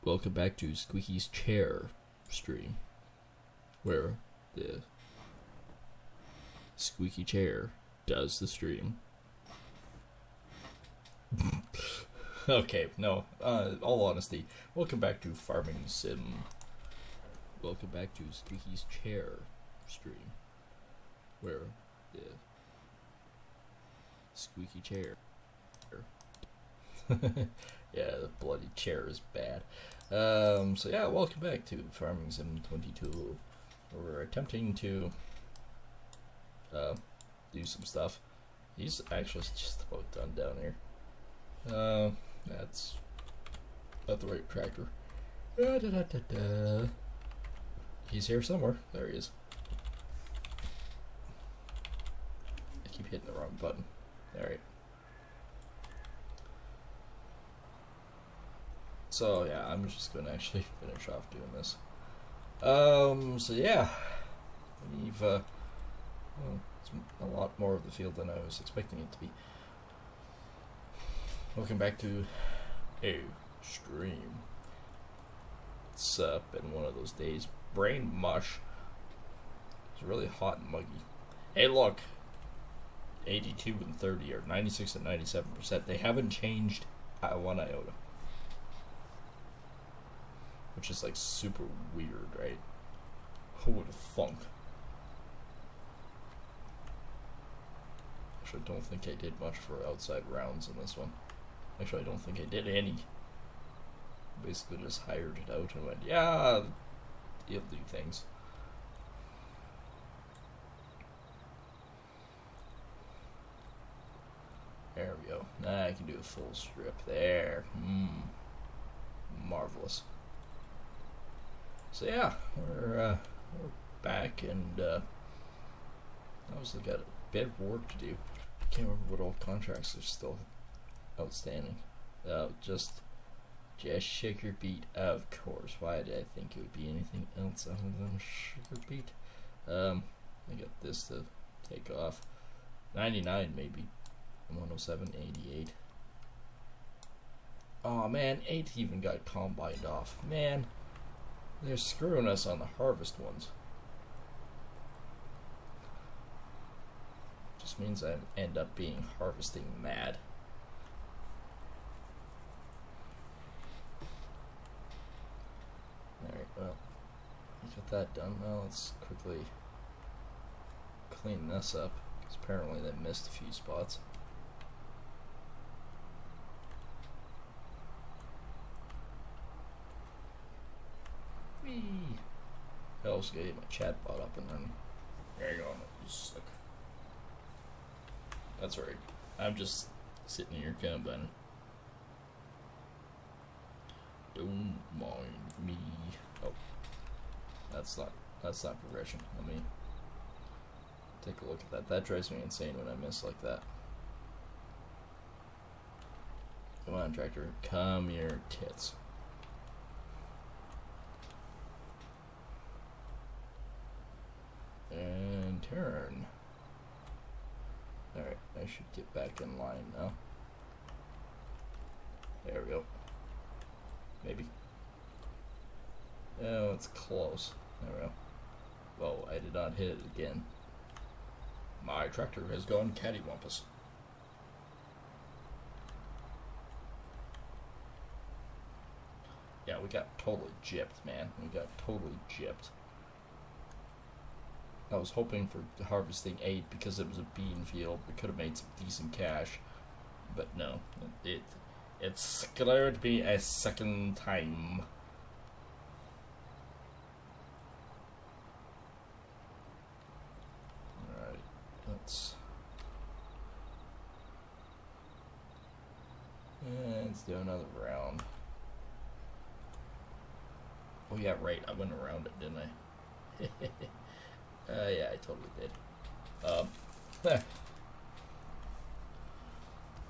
Welcome back to Squeaky's Chair stream, where the squeaky chair does the stream. Okay, no, all honesty, welcome back to Farming Sim. Welcome back to Squeaky's Chair stream, where the squeaky chair. Yeah, the bloody chair is bad. So yeah, welcome back to Farming Sim 22. We're attempting to do some stuff. He's actually just about done down here. That's not the right tractor. He's here somewhere. There he is. I keep hitting the wrong button. Alright. So yeah, I'm just gonna actually finish off doing this. So yeah, we've well, it's a lot more of the field than I was expecting it to be. Welcome back to a stream. It's been one of those days. Brain mush. It's really hot and muggy. Hey, look, 82 and 30 or 96 and 97%. They haven't changed one iota. Which is like super weird, right? Who would have thunk? Actually, I don't think I did much for outside rounds in this one. Actually, I don't think I did any. Basically just hired it out and went, yeah, you'll do things. There we go. Now I can do a full strip there. Marvelous. So yeah, we're back, and I also got a bit of work to do. I can't remember what all contracts are still outstanding. Just sugar beet, of course. Why did I think it would be anything else other than sugar beet? I got this to take off. 99 maybe. 107, 88. Oh man, 8 even got combined off. Man. They're screwing us on the harvest ones. Just means I end up being harvesting mad. Alright, well, we got that done. Now let's quickly clean this up, because apparently they missed a few spots. I also gotta get my chat bot up and then there you go. Sick. That's right. I'm just sitting here kind of been. Don't mind me. Oh, that's not progression. Let me take a look at that. That drives me insane when I miss like that. Come on, tractor. Come here, tits. And turn. Alright, I should get back in line now. There we go. Maybe. Oh, it's close. There we go. Well, I did not hit it again. My tractor has gone cattywampus. Yeah, we got totally gypped, man. We got totally gypped. I was hoping for harvesting 8 because it was a bean field. We could have made some decent cash, but no, it screwed me a second time. Alright, let's do another round. Oh yeah, right, I went around it, didn't I? Yeah, I totally did.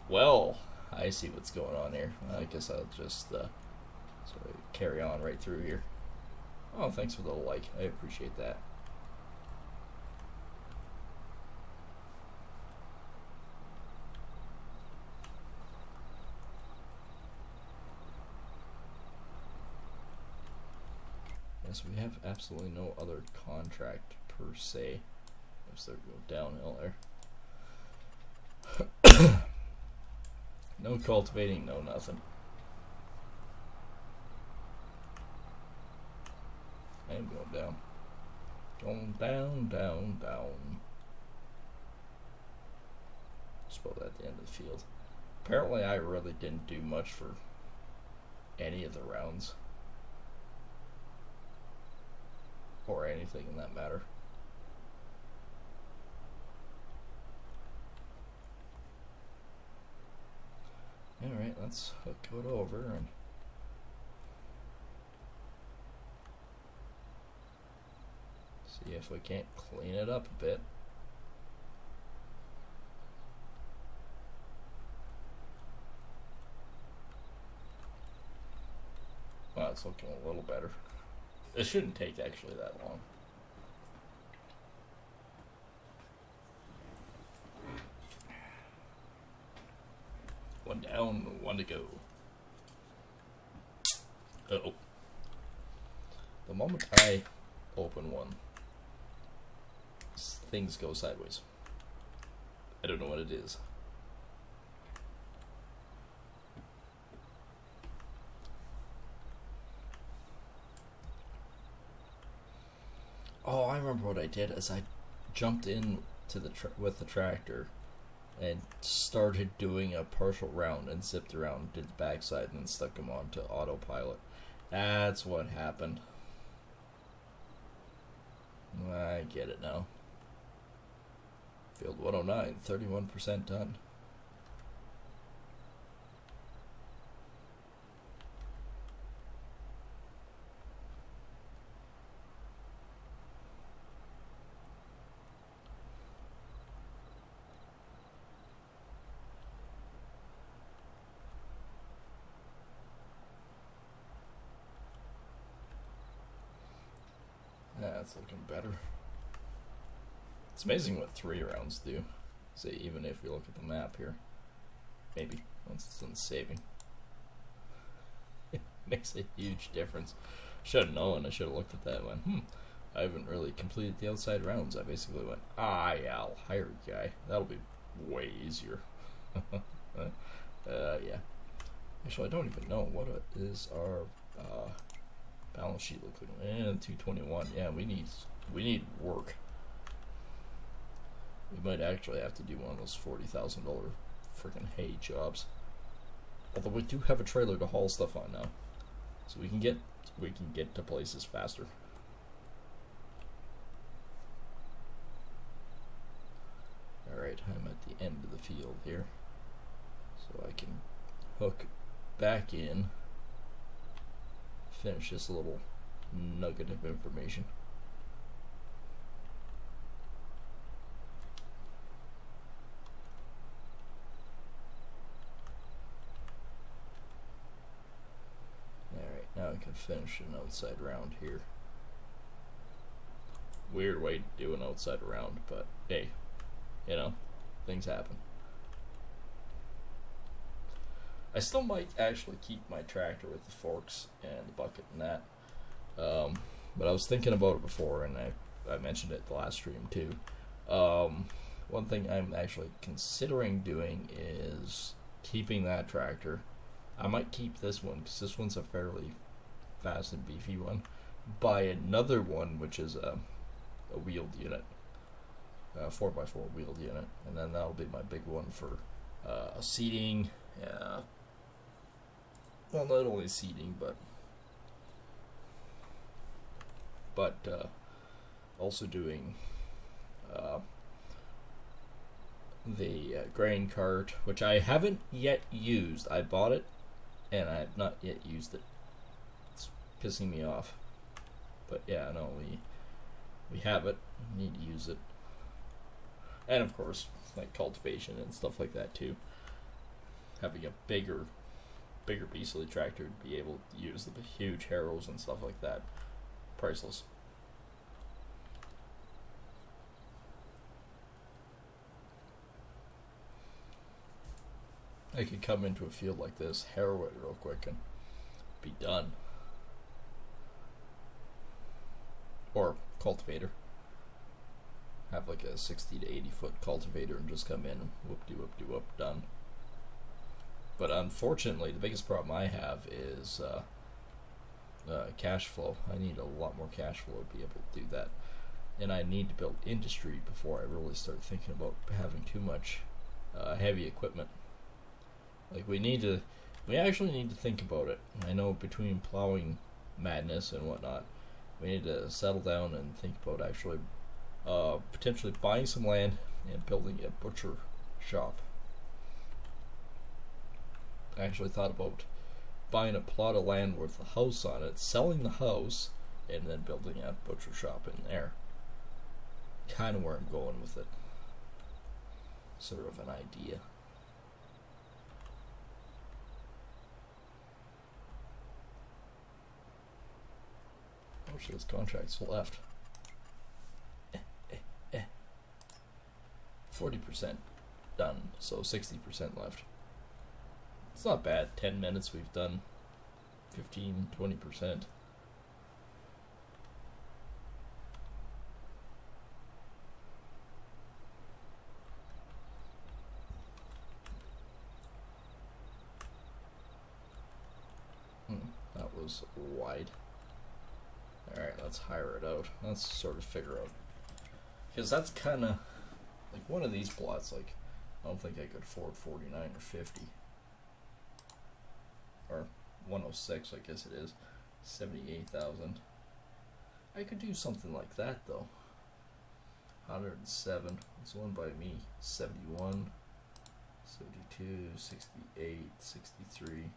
Well, I see what's going on here. I guess I'll just sort of carry on right through here. Oh, thanks for the like. I appreciate that. so we have absolutely no other contract per se. Let's start going downhill there. No cultivating, no nothing. And going down. Going down, down, down. Spelled at the end of the field. Apparently I really didn't do much for any of the rounds. Or anything in that matter. Alright, let's hook it over and see if we can't clean it up a bit. Well, it's looking a little better. It shouldn't take actually that long. One down, one to go. Uh-oh. The moment I open one, things go sideways. I don't know what it is. Oh, I remember what I did is I jumped in to the with the tractor and started doing a partial round and zipped around, did the backside, and then stuck him onto autopilot. That's what happened. I get it now. Field 109, 31% done. That's looking better. It's amazing what 3 rounds do. Say, even if you look at the map here. Maybe, once it's in saving. It makes a huge difference. Should have known, I should have looked at that one. I haven't really completed the outside rounds. I basically went, yeah, I'll hire a guy. That'll be way easier. Yeah. Actually, I don't even know what is our balance sheet look like. 221. Yeah, we need work. We might actually have to do one of those $40,000 freaking hay jobs. Although we do have a trailer to haul stuff on now, so we can get to places faster. All right, I'm at the end of the field here, so I can hook back in. Finish this little nugget of information. Alright, now I can finish an outside round here. Weird way to do an outside round, but hey, you know, things happen. I still might actually keep my tractor with the forks and the bucket and that. But I was thinking about it before, and I mentioned it the last stream too. One thing I'm actually considering doing is keeping that tractor. I might keep this one, because this one's a fairly fast and beefy one. Buy another one, which is a wheeled unit. 4x4 wheeled unit. And then that'll be my big one for seating. Well, not only seating, but also doing the grain cart, which I haven't yet used. I bought it, and I have not yet used it. It's pissing me off. But yeah, no, we have it. We need to use it. And of course, like cultivation and stuff like that too. Having a bigger beastly tractor to be able to use the huge harrows and stuff like that. Priceless. I could come into a field like this, harrow it real quick, and be done. or cultivator. Have like a 60 to 80 foot cultivator and just come in and whoop-de-whoop-de-whoop, done. But unfortunately, the biggest problem I have is cash flow. I need a lot more cash flow to be able to do that. And I need to build industry before I really start thinking about having too much heavy equipment. Like we actually need to think about it. I know between plowing madness and whatnot, we need to settle down and think about actually potentially buying some land and building a butcher shop. I actually thought about buying a plot of land with a house on it, selling the house, and then building a butcher shop in there. Kind of where I'm going with it. Sort of an idea. How much of this contract's left? 40% done, so 60% left. It's not bad. 10 minutes we've done 15-20%. That was wide. Alright, let's hire it out. Let's sort of figure out. Because that's kind of like one of these plots, like, I don't think I could afford 49 or 50. Or 106, I guess it is. 78,000. I could do something like that, though. 107. It's one by me. 71. 72. 68. 63.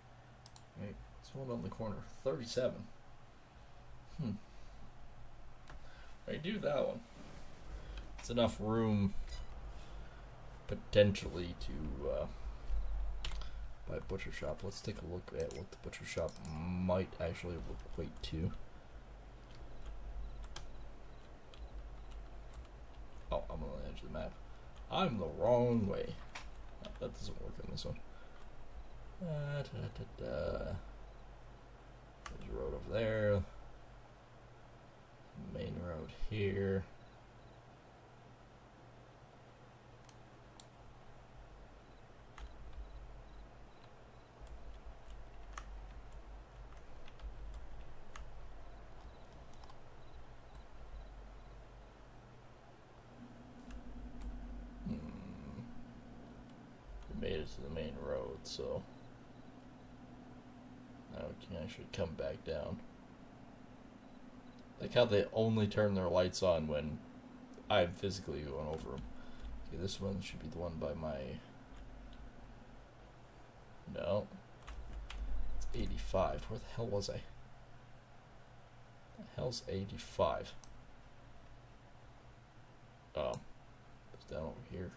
Right. It's one on the corner. 37. I do that one. It's enough room potentially to buy a butcher shop. Let's take a look at what the butcher shop might actually equate to. Oh, I'm on the edge of the map. I'm the wrong way. Oh, that doesn't work on this one. There's a road over there. Main road here. We made it to the main road, so now we can actually come back down. Like how they only turn their lights on when I'm physically going over them. Okay, this one should be the one by my... No. It's 85. Where the hell was I? The hell's 85? Oh. It's down over here.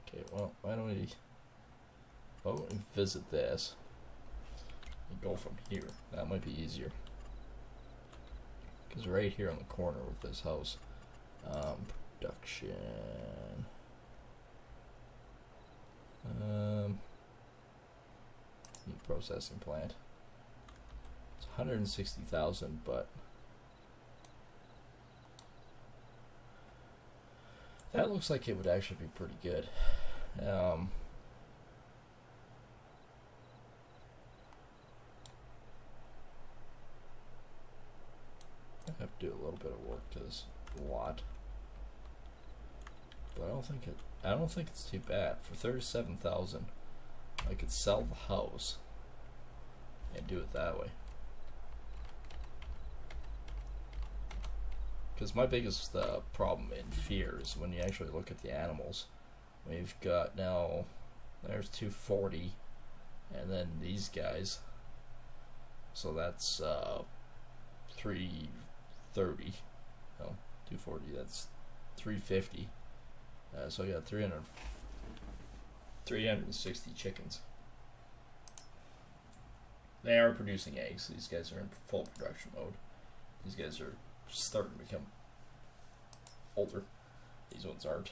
Okay, well, why don't we... visit this. And go from here. That might be easier. Because right here on the corner with this house, production, meat processing plant. It's 160,000, but that looks like it would actually be pretty good. I have to do a little bit of work to this lot, but I don't think it's too bad. For 37,000, I could sell the house and do it that way. Because my biggest problem and fear is when you actually look at the animals. We've got now, there's 240, and then these guys. So that's 330. No, 240. That's 350. So I got 360 chickens. They are producing eggs. These guys are in full production mode. These guys are starting to become older. These ones aren't.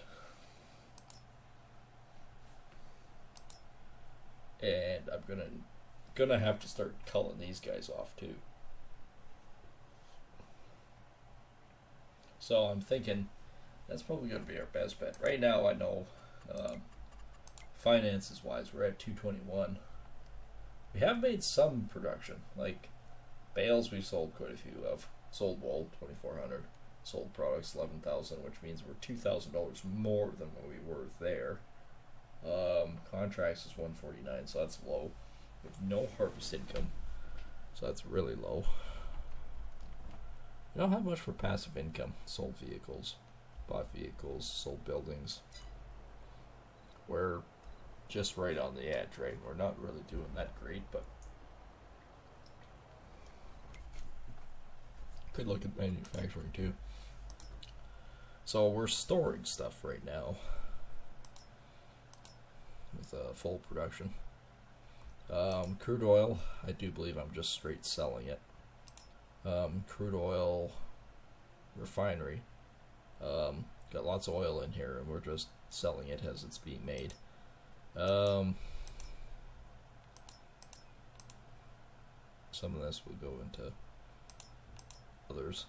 And I'm gonna have to start culling these guys off too. So I'm thinking that's probably going to be our best bet. Right now, I know finances wise, we're at 221. We have made some production, like bales. We've sold quite a few of. Sold wool 2,400. Sold products 11,000, which means we're $2,000 more than what we were there. Contracts is 149, so that's low. We have no harvest income, so that's really low. We don't have much for passive income. Sold vehicles, bought vehicles, sold buildings. We're just right on the edge, right? We're not really doing that great, but could look at manufacturing too. So we're storing stuff right now with full production. Crude oil, I do believe I'm just straight selling it. Crude oil refinery, got lots of oil in here and we're just selling it as it's being made. Some of this will go into others.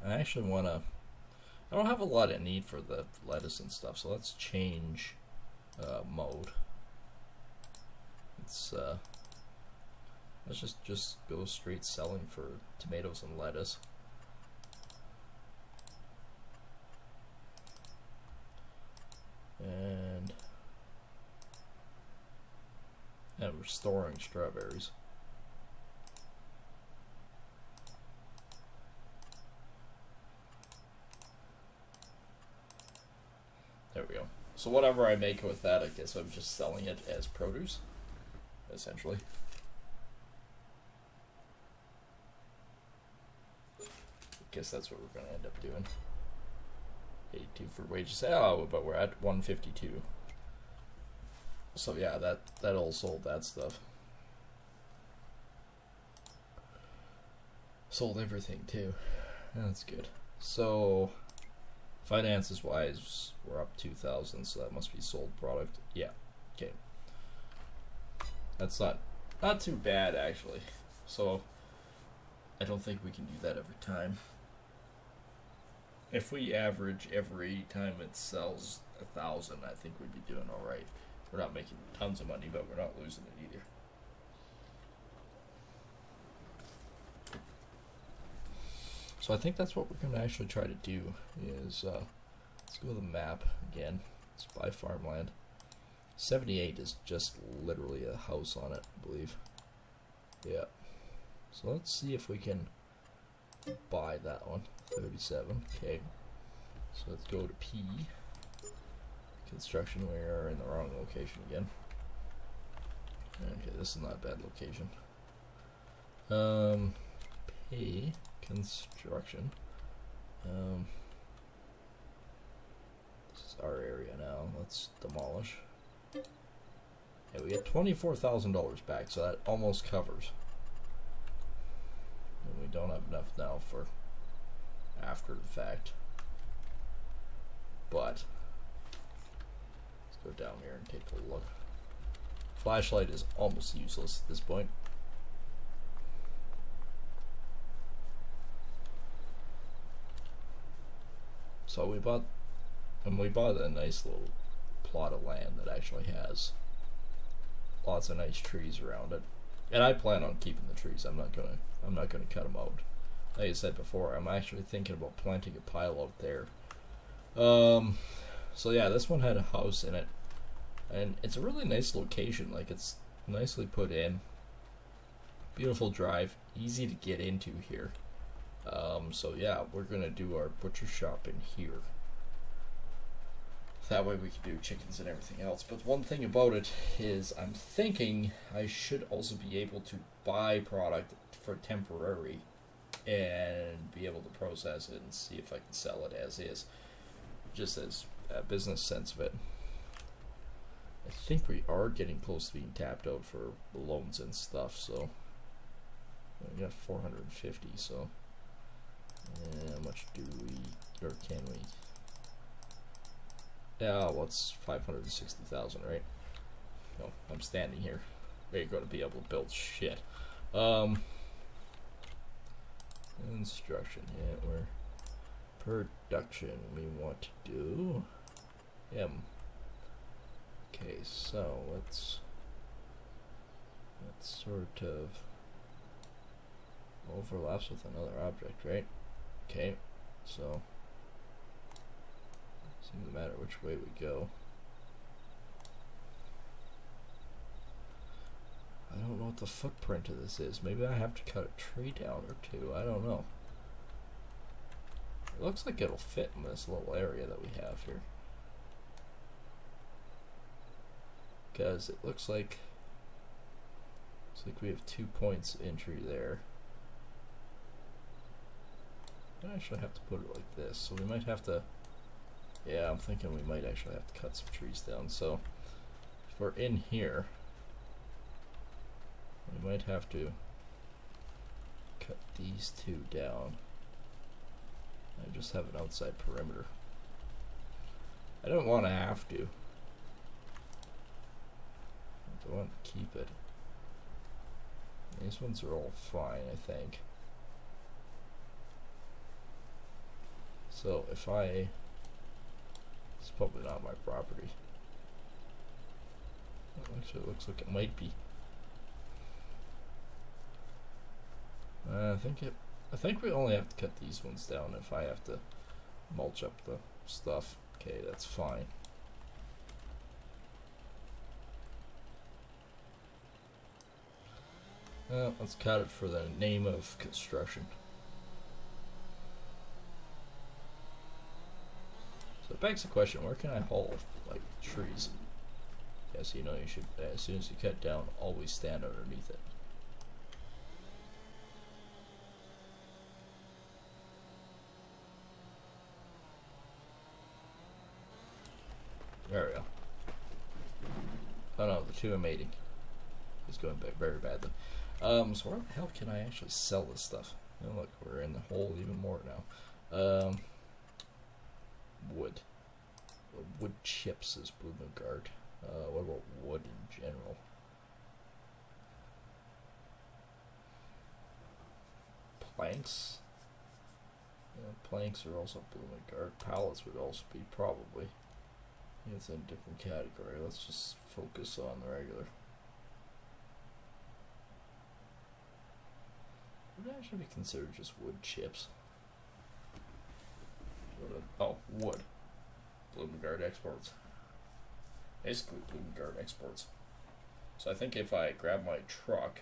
I actually want to, I don't have a lot of need for the lettuce and stuff, so let's change mode. Let's just go straight selling for tomatoes and lettuce. And we're storing strawberries. There we go. So whatever I make with that, I guess I'm just selling it as produce, essentially. I guess that's what we're going to end up doing. 82 for wages. Oh, but we're at 152. So yeah, that all sold that stuff. Sold everything too. That's good. So finances wise, we're up 2,000, so that must be sold product. Yeah. Okay. That's not too bad actually. So I don't think we can do that every time. If we average every time it sells 1,000, I think we'd be doing all right. We're not making tons of money, but we're not losing it either. So I think that's what we're going to actually try to do is, let's go to the map again. Let's buy farmland. 78 is just literally a house on it, I believe. Yeah. So let's see if we can buy that one. 37. Okay. So let's go to P. Construction. We are in the wrong location again. Okay, this is not a bad location. P. Construction. This is our area now. Let's demolish. Yeah, we get $24,000 back, so that almost covers. And we don't have enough now for after the fact. But let's go down here and take a look. Flashlight is almost useless at this point. So we bought a nice little plot of land that actually has lots of nice trees around it, and I plan on keeping the trees. I'm not gonna cut them out. Like I said before, I'm actually thinking about planting a pile out there. So yeah, this one had a house in it, and it's a really nice location. Like, it's nicely put in, beautiful drive, easy to get into here. So yeah, we're gonna do our butcher shop in here. That way we can do chickens and everything else. But one thing about it is I'm thinking I should also be able to buy product for temporary and be able to process it and see if I can sell it as is, just as a business sense of it. I think we are getting close to being tapped out for loans and stuff, so we got 450, so how much do we, or can we? Yeah, well, it's 560,000, right? No, I'm standing here. We're going to be able to build shit. Instruction, yeah, we're production. We want to do M. Okay, so let's sort of overlaps with another object, right? Okay, so doesn't matter which way we go. I don't know what the footprint of this is. Maybe I have to cut a tree down or two. I don't know. It looks like it'll fit in this little area that we have here. Because it looks like we have 2 points entry there. I actually have to put it like this, so we might have to, yeah, I'm thinking we might actually have to cut some trees down. So if we're in here, we might have to cut these two down and just have an outside perimeter. I don't want to have to. I want to keep it. These ones are all fine, I think. So if I, it's probably not my property. Actually, it looks like it might be. I think we only have to cut these ones down if I have to mulch up the stuff. Okay, that's fine. Let's cut it for the name of construction. So it begs the question, where can I haul, like, trees? Yes, you know you should, as soon as you cut down, always stand underneath it. There we go. Oh no, the two I'm mating is going back very badly. So where the hell can I actually sell this stuff? Oh, look, we're in the hole even more now. Wood. Wood chips is Bloomingard. What about wood in general? Planks. Yeah, planks are also Bloomingard. Pallets would also be probably. It's in a different category. Let's just focus on the regular. Would actually be considered just wood chips. Oh, wood. Bloomingard exports. Basically, Bloomingard exports. So I think if I grab my truck,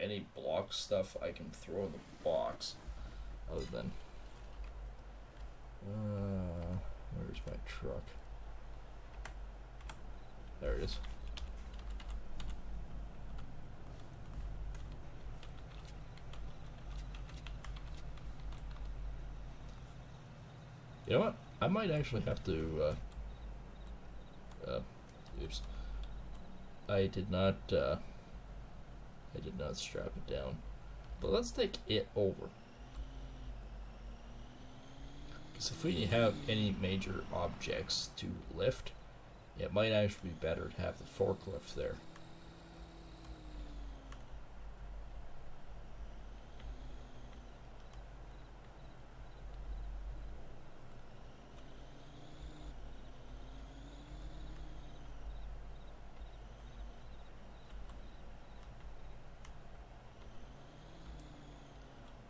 any block stuff I can throw in the box, other than. Where's my truck? There it is. You know what? I might actually have to. Oops. I did not strap it down. But let's take it over. Because if we have any major objects to lift, it might actually be better to have the forklift there.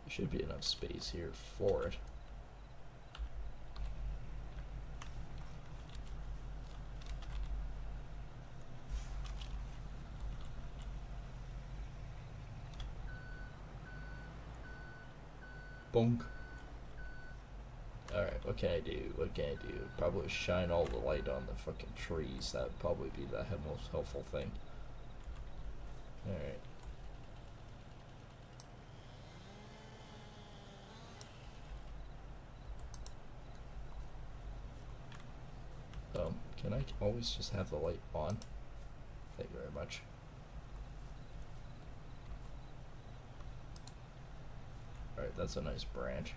There should be enough space here for it. Bonk. Alright, what can I do? What can I do? Probably shine all the light on the fucking trees. That would probably be the most helpful thing. Alright. Can I always just have the light on? Thank you very much. Alright, that's a nice branch.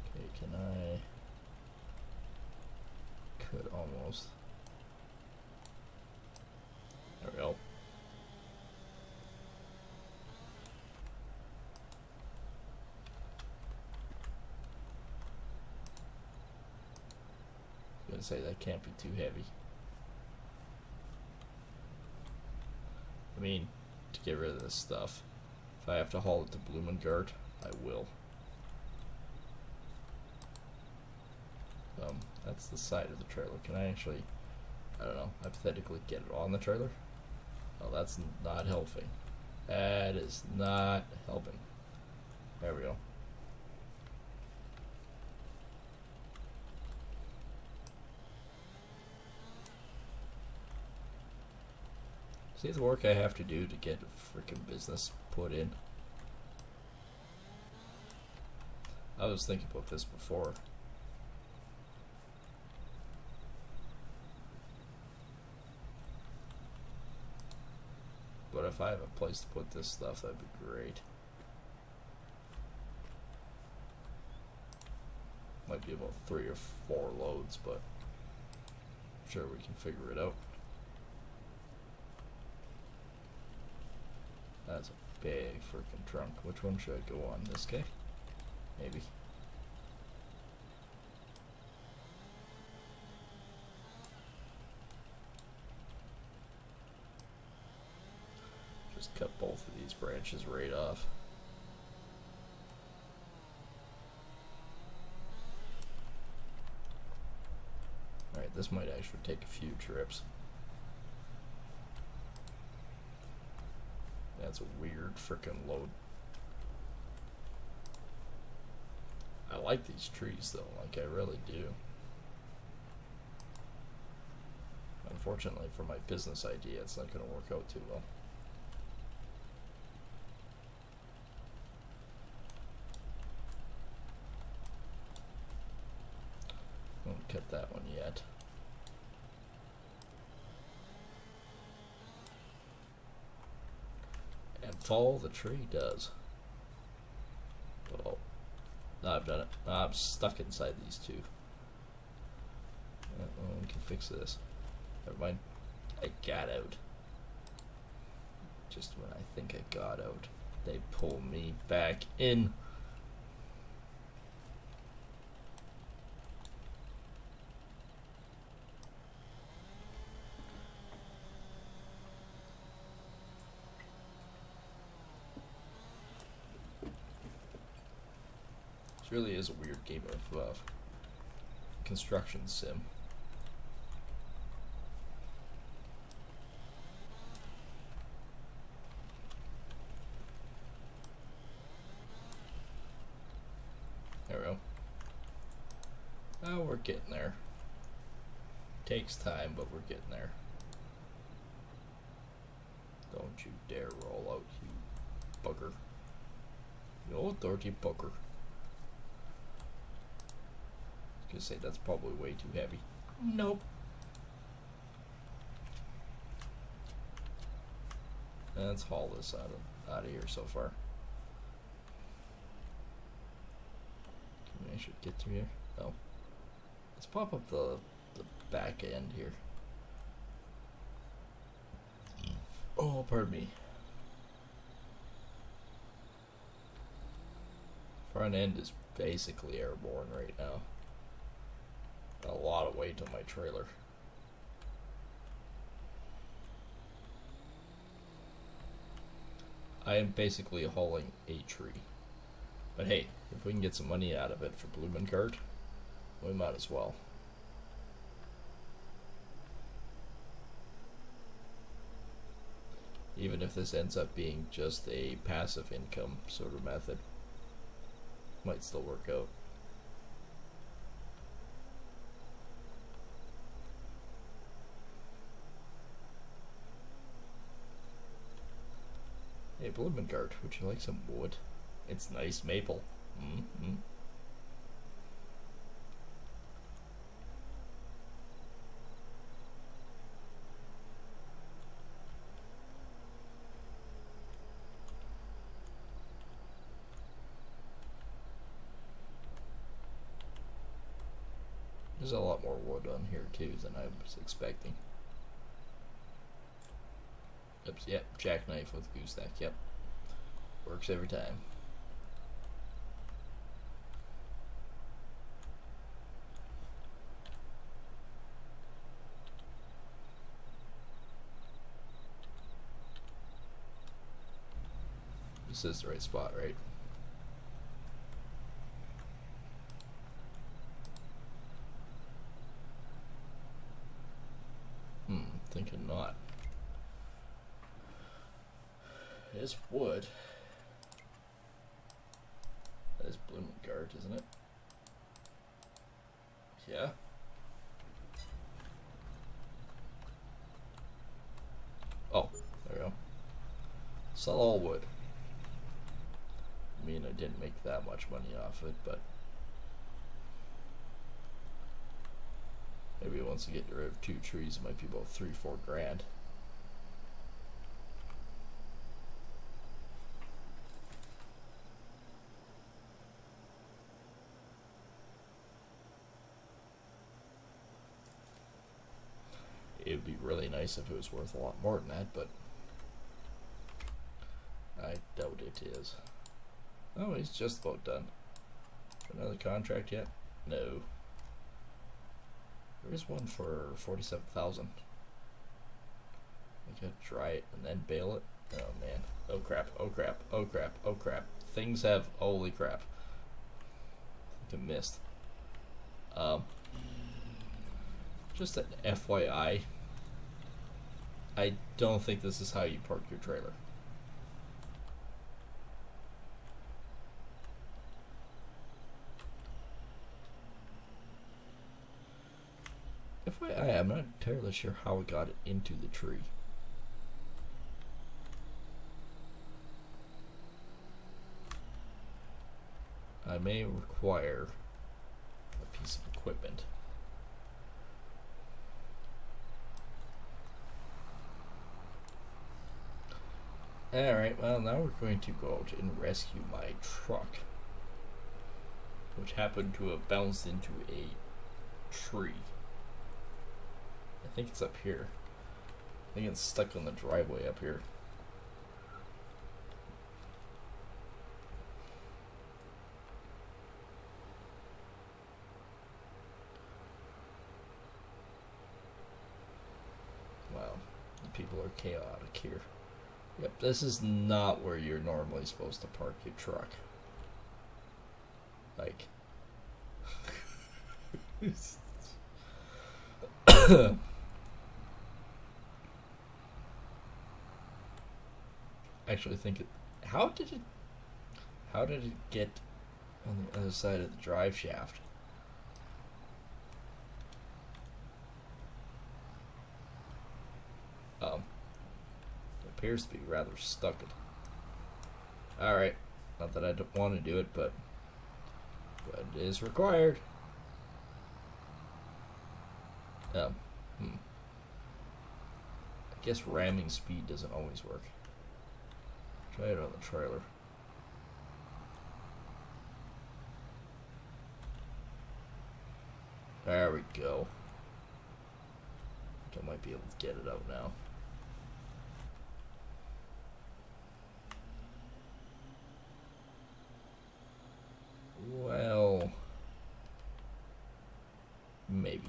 Okay, can I... Could almost... gonna say that can't be too heavy. I mean, to get rid of this stuff, if I have to haul it to Bloomingard, I will. That's the side of the trailer. Can I actually, I don't know, hypothetically get it on the trailer? Oh, that's not helping. That is not helping. There we go. See the work I have to do to get a freaking business put in. I was thinking about this before. But if I have a place to put this stuff, that'd be great. Might be about 3 or 4 loads, but I'm sure we can figure it out. That's a big freaking trunk. Which one should I go on? This guy? Maybe. Just cut both of these branches right off. Alright, this might actually take a few trips. That's a weird frickin' load. I like these trees though, like I really do. Unfortunately for my business idea, it's not going to work out too well. Won't cut that one yet. And fall the tree does. Oh, no, I've done it. No, I'm stuck inside these two. Well, we can fix this. Never mind. I got out. Just when I think I got out, they pull me back in. This really is a weird game of construction sim. There we go. Oh, we're getting there. Takes time, but we're getting there. Don't you dare roll out, you bugger. You old dirty bugger. I was gonna say that's probably way too heavy. Nope. Let's haul this out of here so far. I should get through here. Oh, let's pop up the back end here. Oh, pardon me. Front end is basically airborne right now. A lot of weight on my trailer. I am basically hauling a tree. But hey, if we can get some money out of it for Bloomingard, we might as well. Even if this ends up being just a passive income sort of method, might still work out. Hey, Bloomingard, would you like some wood? It's nice maple. Mm-hmm. There's a lot more wood on here too than I was expecting. Oops, yep, jackknife with gooseneck, yep. Works every time. This is the right spot, right? Thinking not. It is wood. That is Bloomingard, isn't it? Yeah. Oh, there we go. Sell all wood. I mean, I didn't make that much money off it, but maybe once you get rid of 2 trees, it might be about 3-4 grand. It would be really nice if it was worth a lot more than that, but I doubt it is. Oh, he's just about done. Another contract yet? No. There is one for 47,000. I gotta dry it and then bale it. Oh man. Oh crap. Oh crap. Oh crap. Oh crap. Things have. Holy crap. I think I missed. Just an FYI. I don't think this is how you park your trailer. FYI, I'm not entirely sure how it got it into the tree. I may require a piece of equipment. Alright, well now we're going to go out and rescue my truck, which happened to have bounced into a tree. I think it's up here. I think it's stuck on the driveway up here. Wow, the people are chaotic here. Yep, this is not where you're normally supposed to park your truck. Like, actually think it. How did it get on the other side of the drive shaft? It appears to be rather stuck. Alright, not that I don't want to do it, but it is required. I guess ramming speed doesn't always work. Try it on the trailer. There we go. I think I might be able to get it out now. Well, maybe.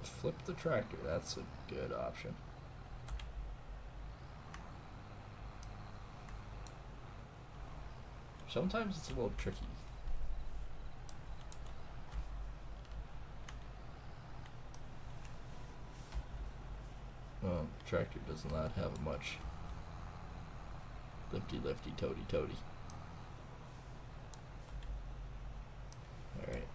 Flip the tractor, that's a good option. Sometimes it's a little tricky. Well, the tractor does not have much lifty toady. Alright.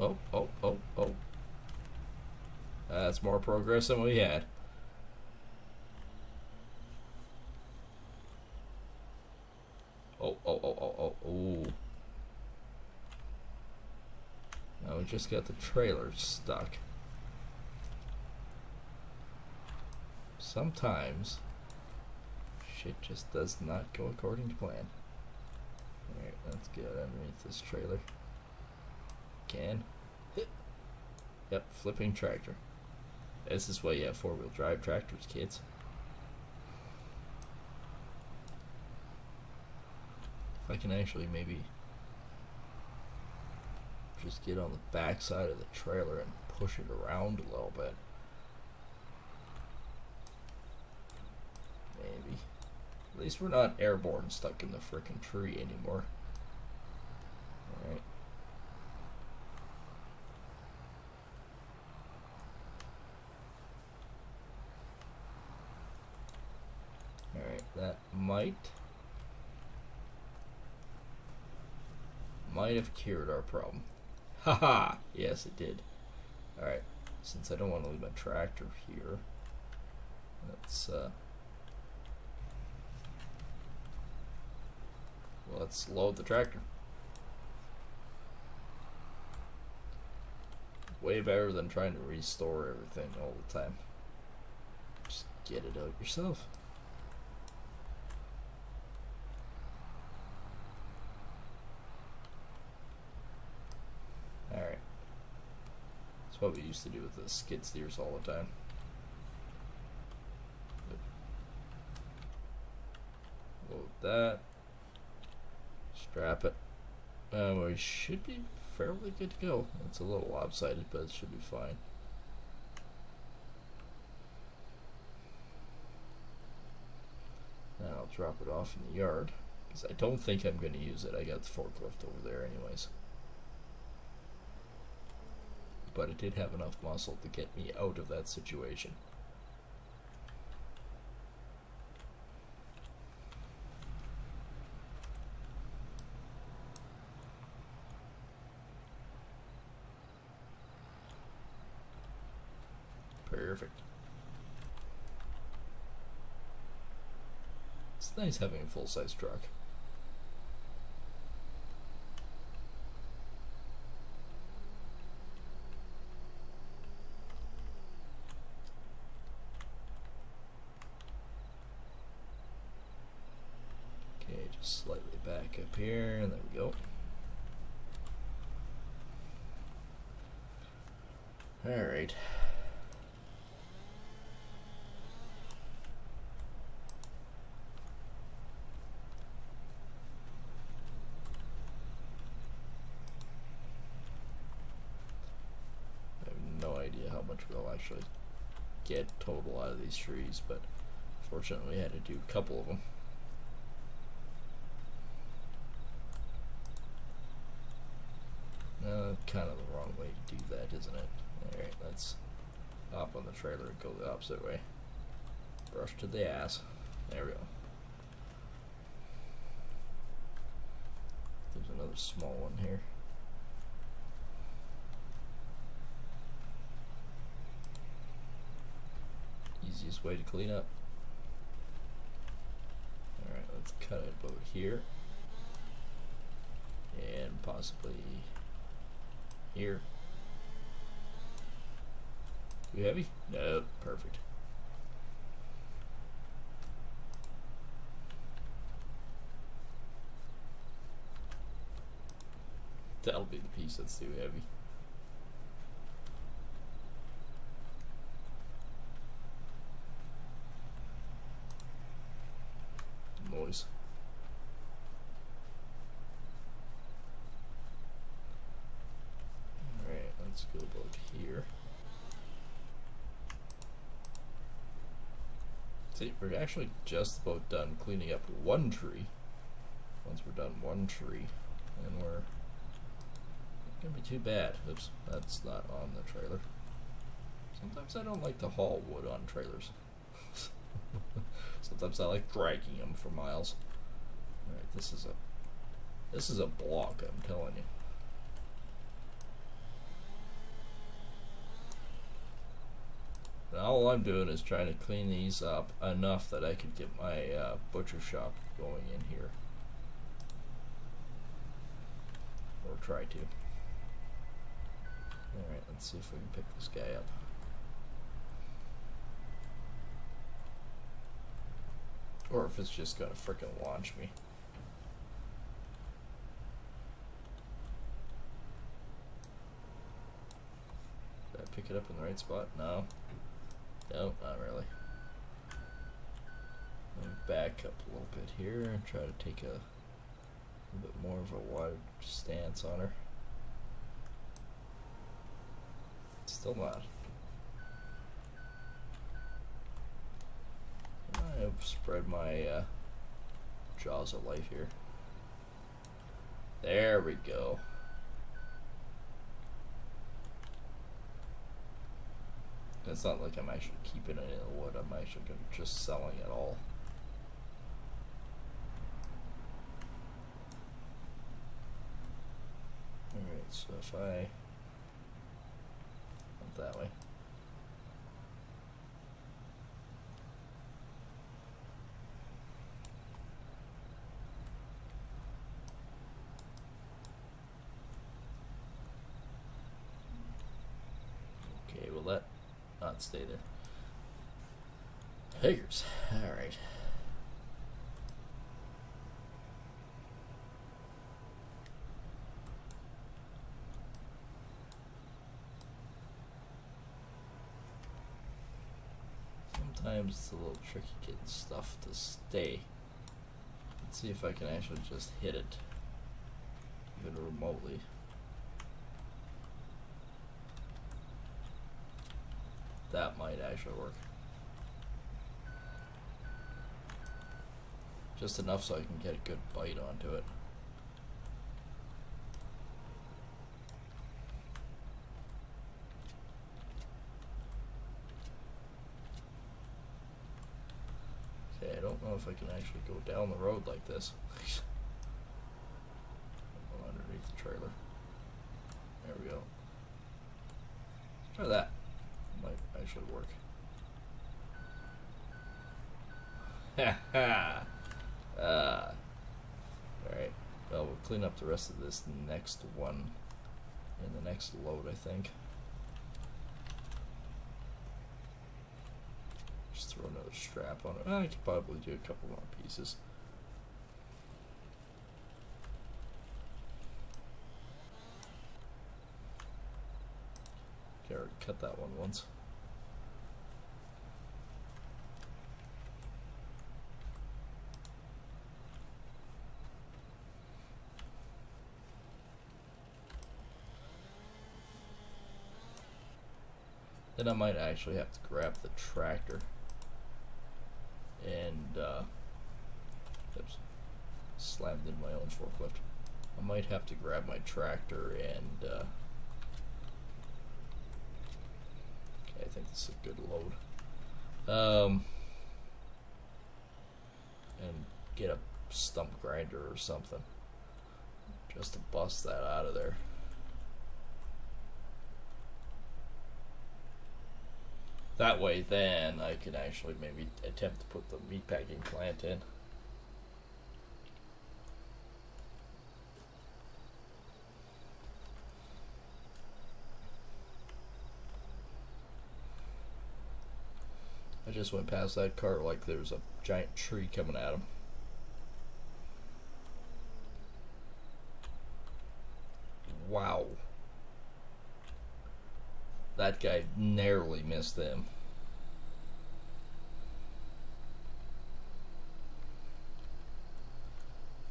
Oh. That's more progress than we had. Oh. Now we just got the trailer stuck. Sometimes shit just does not go according to plan. Alright, let's get underneath this trailer. Can. Yep, flipping tractor. This is why you have four-wheel drive tractors, kids. If I can actually maybe just get on the back side of the trailer and push it around a little bit. Maybe. At least we're not airborne stuck in the frickin' tree anymore. Alright. Alright, that might have cured our problem. Haha! Yes, it did. Alright, since I don't want to leave my tractor here, let's load the tractor. Way better than trying to restore everything all the time. Just get it out yourself. Alright. That's what we used to do with the skid steers all the time. Load that. Strap it. We should be fairly good to go. It's a little lopsided, but it should be fine. Now I'll drop it off in the yard, because I don't think I'm going to use it. I got the forklift over there anyways. But it did have enough muscle to get me out of that situation. Perfect. It's nice having a full-size truck. Okay, just slightly back up here, and there we go. Alright. How much we'll actually get total out of these trees, but fortunately we had to do a couple of them. Kind of the wrong way to do that, isn't it? Alright, let's hop on the trailer and go the opposite way. Brush to the ass. There we go. There's another small one here. Easiest way to clean up. Alright, let's cut it about here. And possibly here. Too heavy? No, perfect. That'll be the piece that's too heavy. Noise. Alright, let's go about here. See, we're actually just about done cleaning up one tree. Once we're done one tree, and we're not gonna be too bad. Oops, that's not on the trailer. Sometimes I don't like to haul wood on trailers. Sometimes I like dragging them for miles. Alright, this is a block, I'm telling you. Now all I'm doing is trying to clean these up enough that I could get my butcher shop going in here. Or try to. Alright, let's see if we can pick this guy up. Or if it's just gonna frickin' launch me. That pick it up in the right spot? No. Nope, not really. Let me back up a little bit here and try to take a little bit more of a wide stance on her. Still not. I've spread my jaws of life here. There we go. It's not like I'm actually keeping it in the wood. I'm actually just selling it all. Alright, so if I went that way. Okay, will that not stay there? Figures. Alright. Sometimes it's a little tricky getting stuff to stay. Let's see if I can actually just hit it, even remotely. That might actually work. Just enough so I can get a good bite onto it. Okay, I don't know if I can actually go down the road like this. Underneath the trailer. There we go. Let's try that. Might actually work. Ha ha! Alright. Well, we'll clean up the rest of this next one in the next load, I think. Just throw another strap on it. I could probably do a couple more pieces. Okay, I already cut that one once. Then I might actually have to grab the tractor and oops, slammed in my own forklift. I might have to grab my tractor and okay, I think this is a good load. And get a stump grinder or something just to bust that out of there. That way, then I can actually maybe attempt to put the meatpacking plant in. I just went past that car like there was a giant tree coming at him. Wow. That guy narrowly missed them.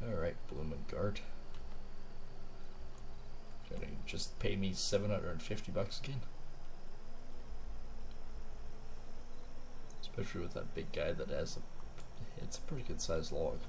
Alright, Blumengart. Gonna just pay me $750 again? Especially with that big guy that has it's a pretty good sized log.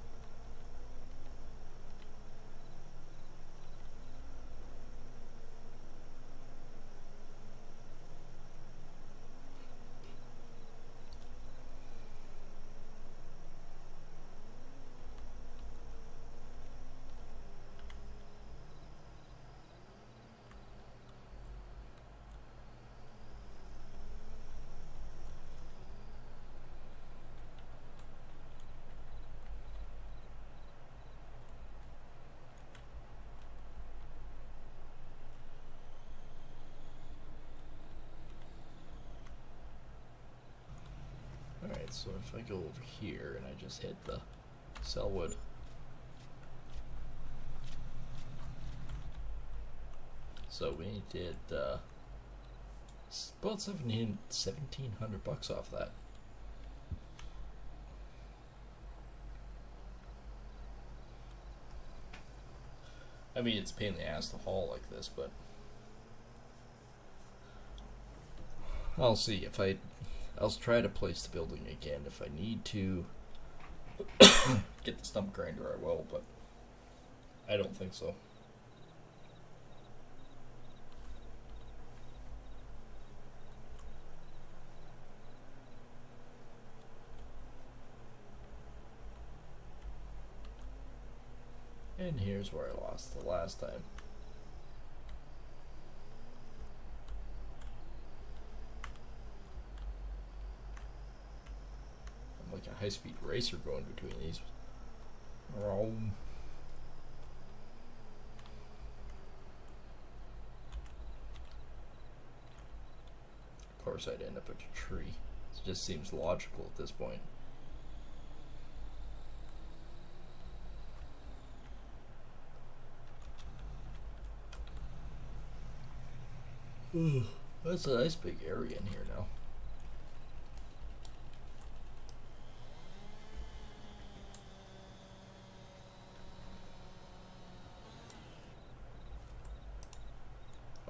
Alright, so if I go over here and I just hit the sell wood. So we did It's about $1,700 off that. I mean, it's a pain in the ass to haul like this, but I'll see if I'll try to place the building again. If I need to get the stump grinder, I will, but I don't think so. And here's where I lost the last time. I'm like a high-speed racer going between these. Of course I'd end up at a tree. It just seems logical at this point. That's a nice big area in here now.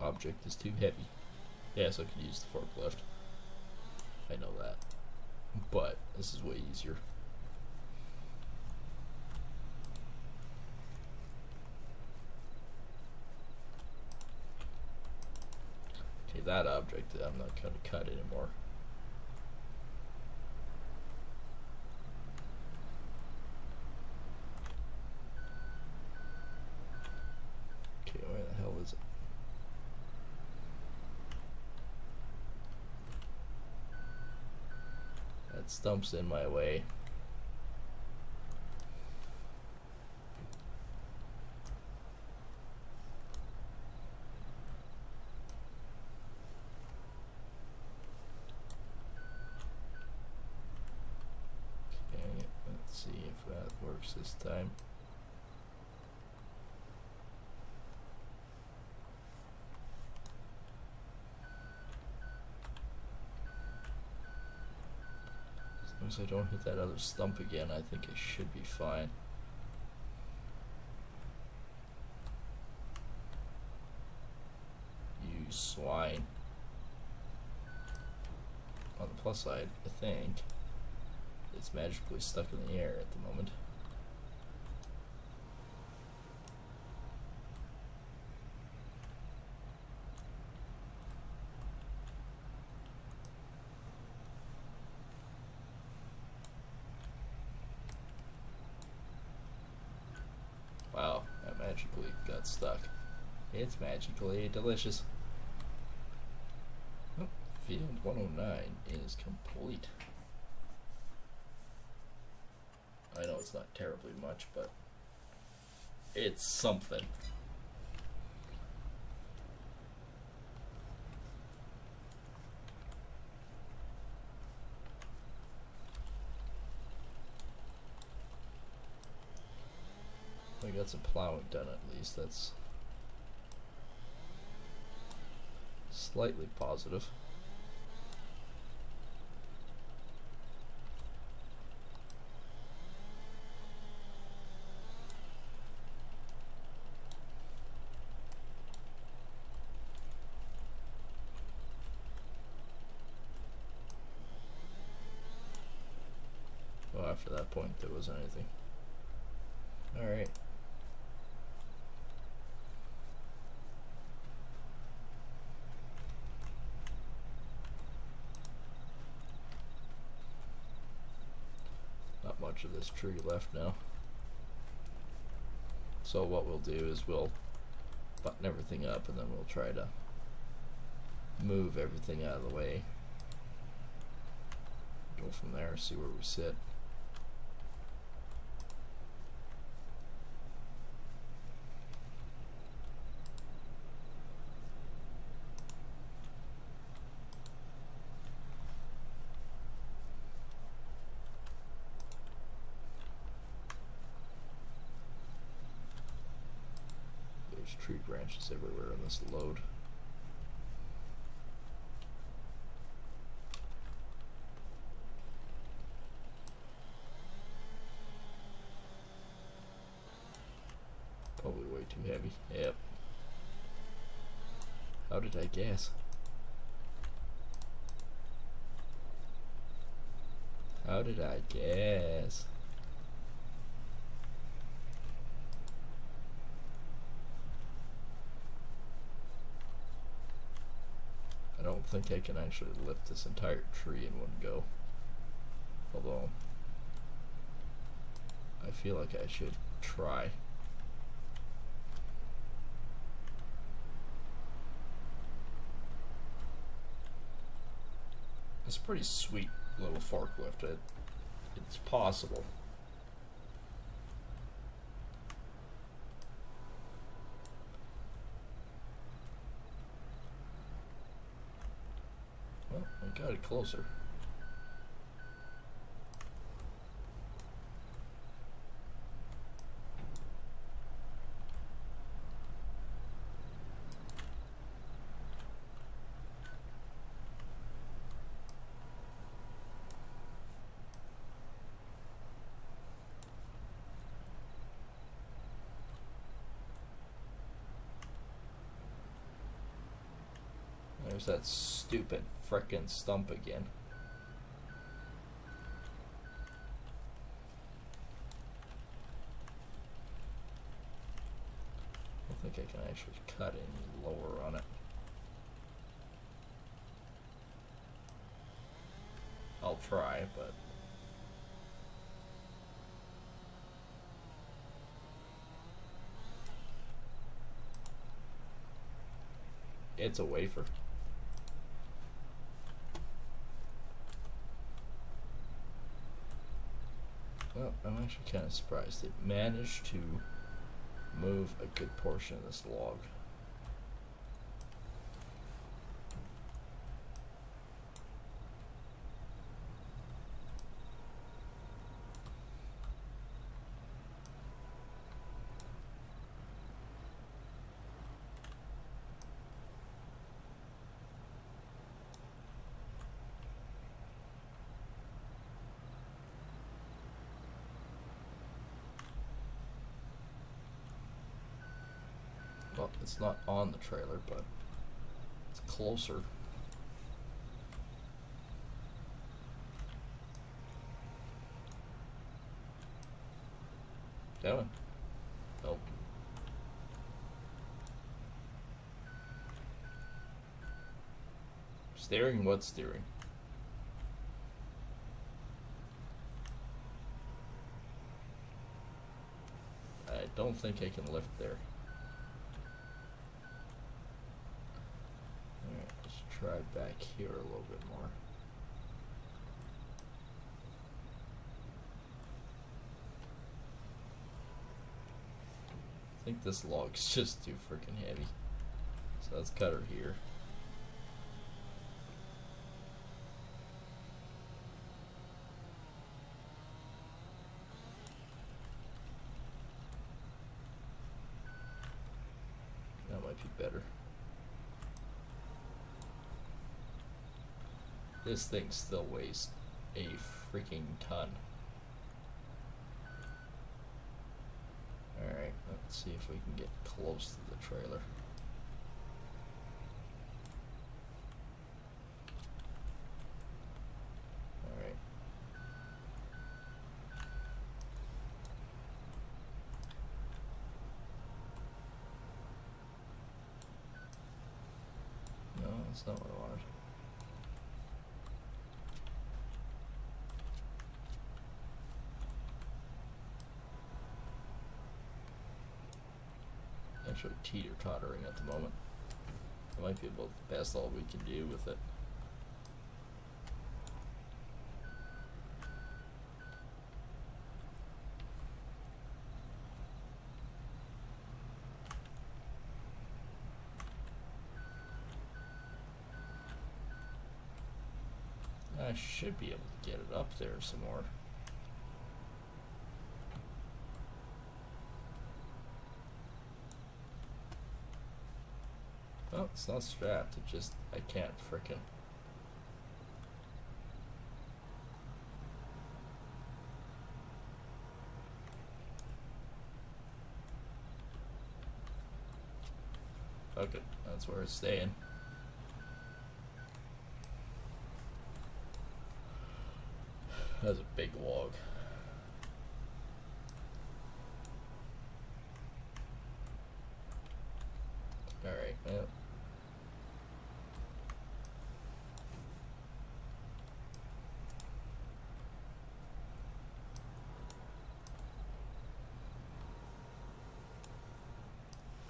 Object is too heavy. Yes, I could use the forklift. I know that. But this is way easier. Okay, that object I'm not going to cut anymore. Okay, where the hell is it? That stump's in my way. Let's see if that works this time. As long as I don't hit that other stump again, I think it should be fine. You swine. On the plus side, I think it's magically stuck in the air at the moment. Wow, that magically got stuck. It's magically delicious. Oh, field 109 is complete. I know it's not terribly much, but it's something. I got some plowing done at least. That's slightly positive. Well, after that point, there wasn't anything. Alright. Not much of this tree left now. So what we'll do is we'll button everything up and then we'll try to move everything out of the way. Go from there, see where we sit. There's tree branches everywhere on this load. too heavy. Yep. How did I guess? How did I guess? I don't think I can actually lift this entire tree in one go. Although, I feel like I should try. It's a pretty sweet little forklift. It's possible. Well, I got it closer. There's that stupid frickin' stump again. I don't think I can actually cut any lower on it. I'll try, but it's a wafer. Well, I'm actually kind of surprised it managed to move a good portion of this log. Well, it's not on the trailer, but it's closer. Going? Nope. Steering? What steering? I don't think I can lift there. Alright, let's try back here a little bit more. I think this log's just too freaking heavy. So let's cut her here. That might be better. This thing still weighs a freaking ton. Alright, let's see if we can get close to the trailer. Alright. No, that's not what I wanted. Actually teeter-tottering at the moment. It might be about the best all we can do with it. I should be able to get it up there some more. Oh, it's not strapped, it just, I can't frickin'. Fuck it. That's where it's staying. That's a big log. Alright, well.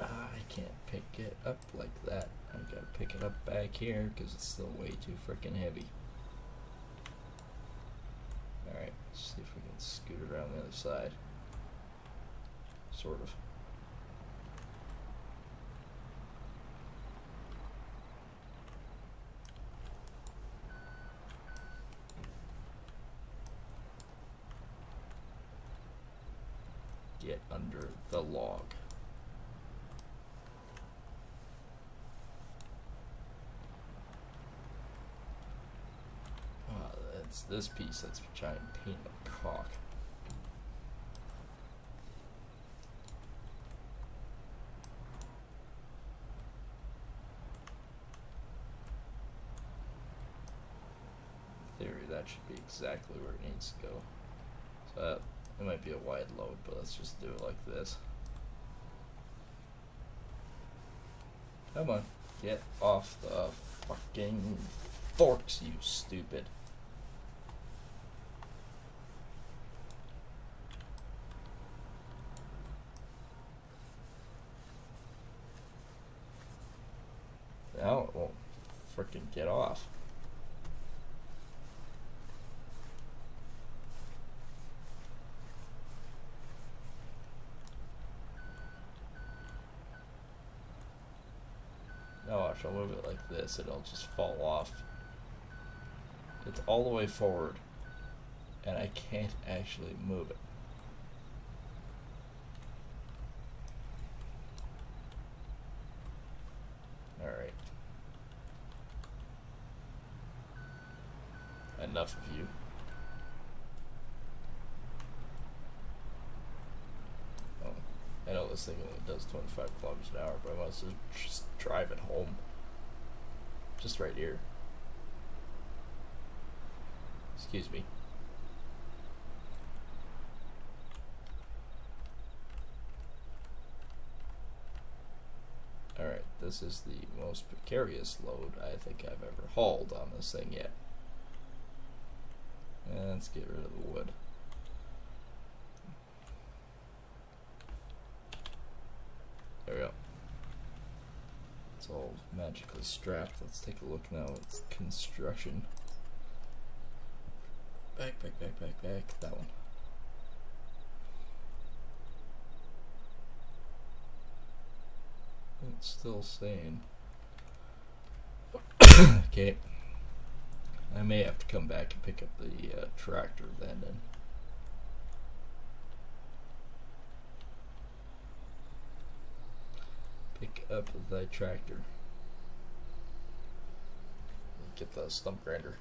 I can't pick it up like that. I gotta pick it up back here because it's still way too freaking heavy. Alright, let's see if we can scoot around the other side. Sort of. Get under the log. It's this piece that's giant pain in the cock. In theory, that should be exactly where it needs to go. So it might be a wide load, but let's just do it like this. Come on, get off the fucking forks, you stupid. Now it won't frickin' get off. Now watch, I'll move it like this, it'll just fall off. It's all the way forward, and I can't actually move it. Alright. Enough of you. Oh, I know this thing only does 25 kilometers an hour, but I want to just drive it home. Just right here. Excuse me. Alright, this is the most precarious load I think I've ever hauled on this thing yet. And let's get rid of the wood. There we go. It's all magically strapped. Let's take a look now at construction. Back. That one. It's still saying. Okay. I may have to come back and pick up the tractor then. Pick up the tractor. Get the stump grinder.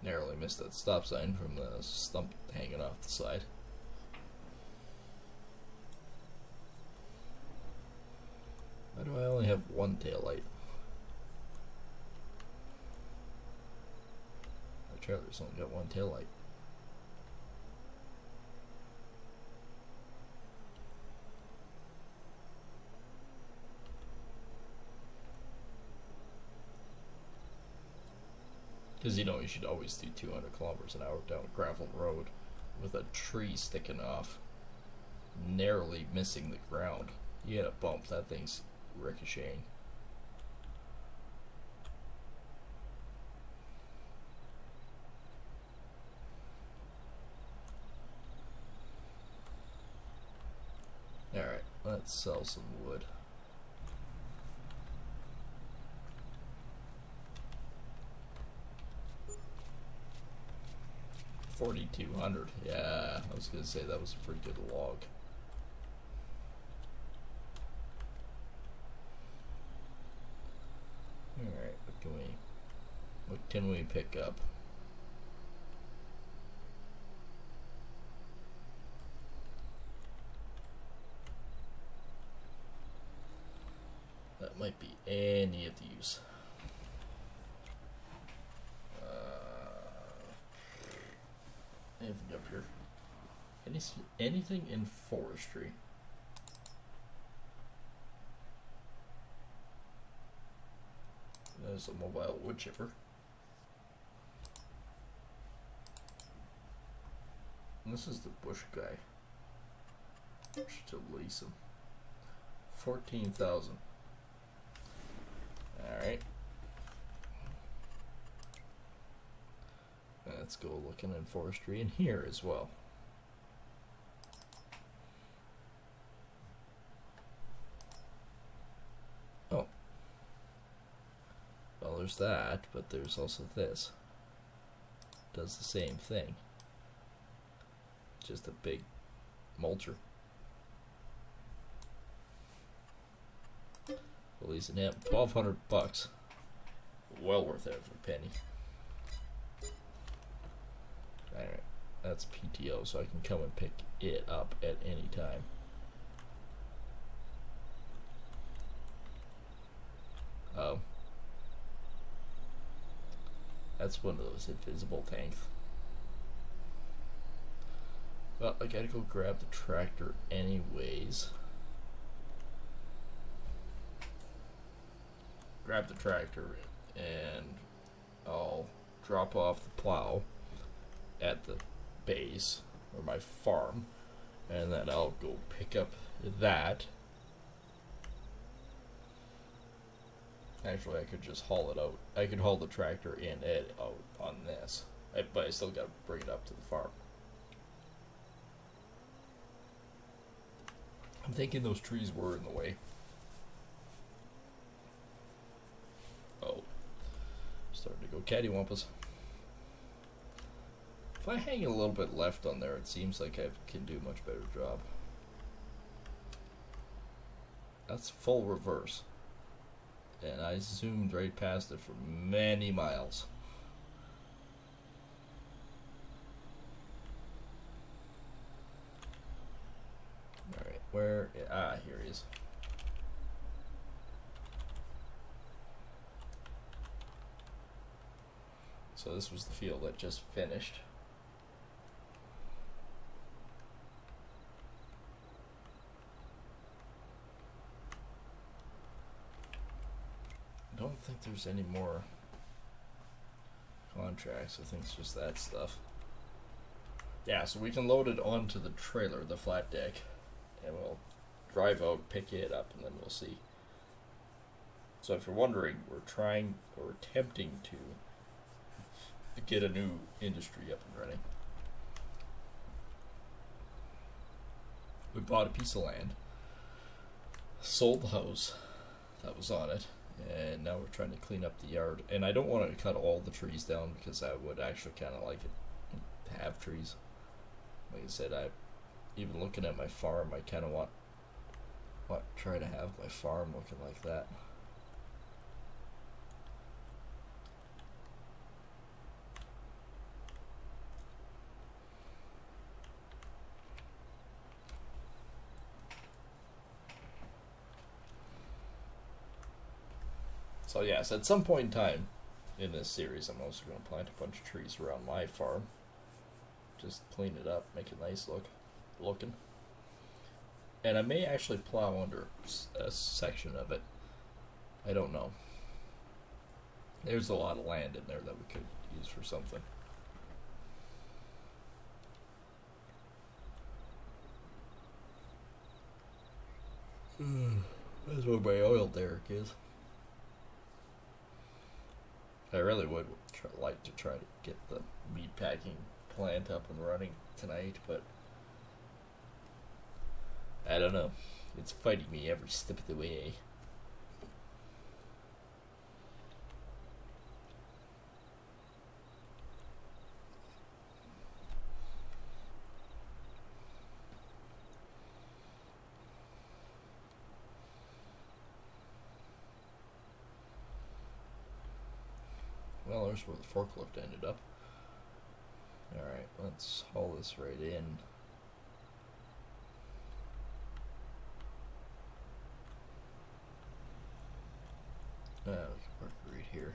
Narrowly missed that stop sign from the stump hanging off the side. Why do I only have one tail light? The trailer's only got one tail light. Because you know you should always do 200 kilometers an hour down a gravel road with a tree sticking off, narrowly missing the ground. You get a bump, that thing's ricocheting. Alright, let's sell some wood. $4,200. Yeah, I was gonna say that was a pretty good log. Alright, what can we can we pick up? That might be any of these. Anything up here? Anything in forestry? There's a mobile wood chipper. And this is the bush guy. To lease him. 14,000. Alright. Let's go looking in forestry in here as well. Oh. Well, there's that, but there's also this. Does the same thing. Just a big mulcher. Releasing him. 1,200 bucks. Well worth every penny. Alright, that's PTO, so I can come and pick it up at any time. Oh. That's one of those invisible tanks. Well, I gotta go grab the tractor anyways. Grab the tractor and I'll drop off the plow at the base or my farm, and then I'll go pick up that. Actually, I could just haul it out. I could haul the tractor in and out on this, but I still gotta bring it up to the farm. I'm thinking those trees were in the way. Oh, starting to go cattywampus. If I hang a little bit left on there, it seems like I can do a much better job. That's full reverse. And I zoomed right past it for many miles. Alright, where? Ah, here he is. So this was the field that just finished. I don't think there's any more contracts. I think it's just that stuff. Yeah, so we can load it onto the trailer, the flat deck, and we'll drive out, pick it up, and then we'll see. So if you're wondering, we're attempting to get a new industry up and running. We bought a piece of land, sold the house that was on it, and now we're trying to clean up the yard. And I don't want to cut all the trees down because I would actually kind of like it to have trees. Like I said, even looking at my farm, I kind of want try to have my farm looking like that. So yes, at some point in time in this series, I'm also going to plant a bunch of trees around my farm. Just clean it up, make it nice looking. And I may actually plow under a section of it. I don't know. There's a lot of land in there that we could use for something. That's where my oil derrick is. I really would like to try to get the meat packing plant up and running tonight, but I don't know. It's fighting me every step of the way. Well, There's where the forklift ended up. Alright, let's haul this right in. We can park right here.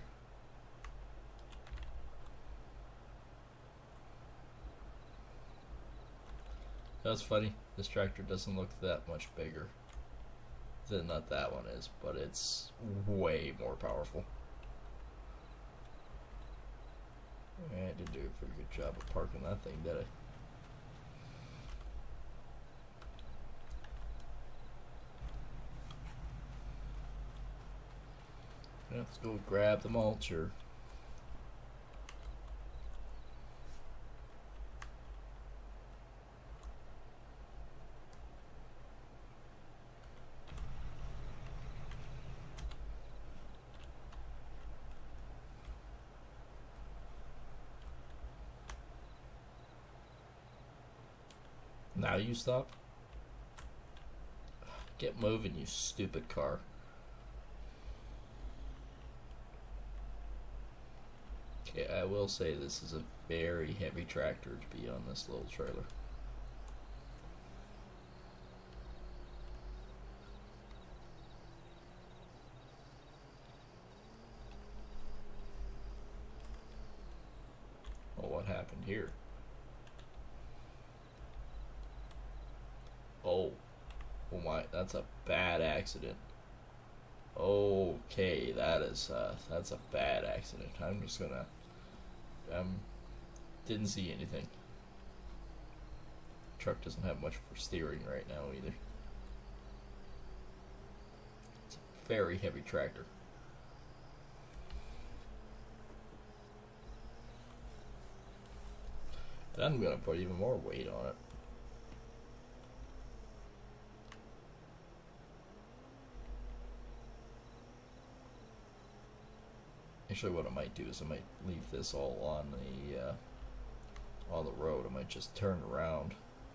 That's funny. This tractor doesn't look that much bigger than that one is, but it's way more powerful. I did do a pretty good job of parking that thing, did I? Yeah, let's go grab the mulcher. Now you stop? Get moving, you stupid car. Okay, I will say this is a very heavy tractor to be on this little trailer. Well, what happened here? Oh my, that's a bad accident. Okay, that's a bad accident. I'm just gonna, didn't see anything. Truck doesn't have much for steering right now either. It's a very heavy tractor. And I'm gonna put even more weight on it. Actually, what I might do is I might leave this all on the road. I might just turn around,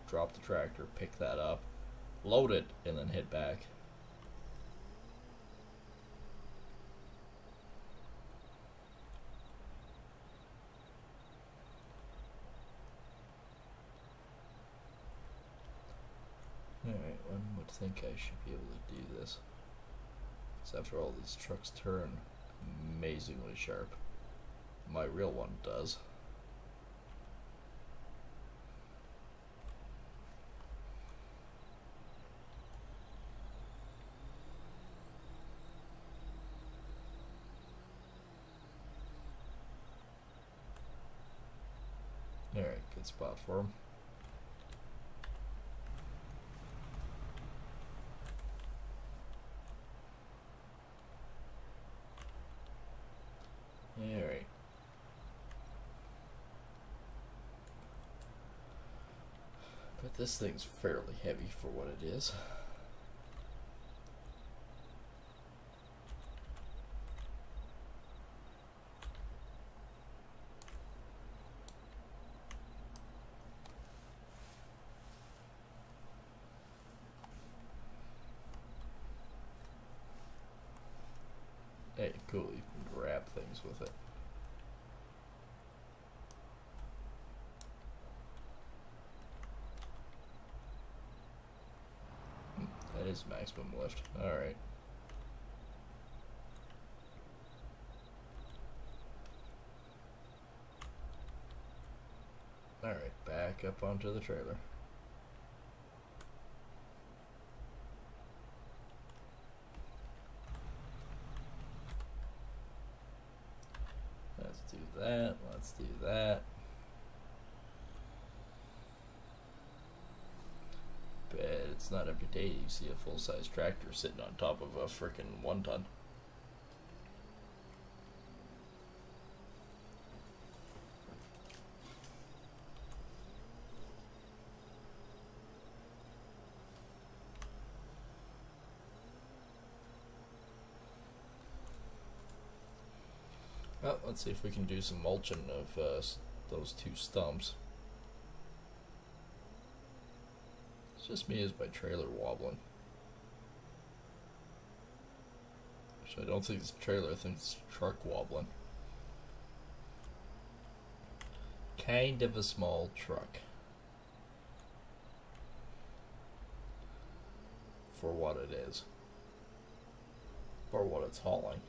drop the tractor, pick that up, load it, and then head back. Alright, one would think I should be able to do this. Because after all, these trucks turn amazingly sharp. My real one does. Alright, good spot for him. Alright. But this thing's fairly heavy for what it is. Hey, cool, you can grab things with it. That is maximum lift. Alright. Alright, back up onto the trailer. Let's do that, let's do that. But it's not every day you see a full-size tractor sitting on top of a frickin' 1-ton. Well, let's see if we can do some mulching of those two stumps. It's just me as my trailer wobbling. Actually, I don't think it's a trailer, I think it's a truck wobbling. kind of a small truck for what it is, for what it's hauling.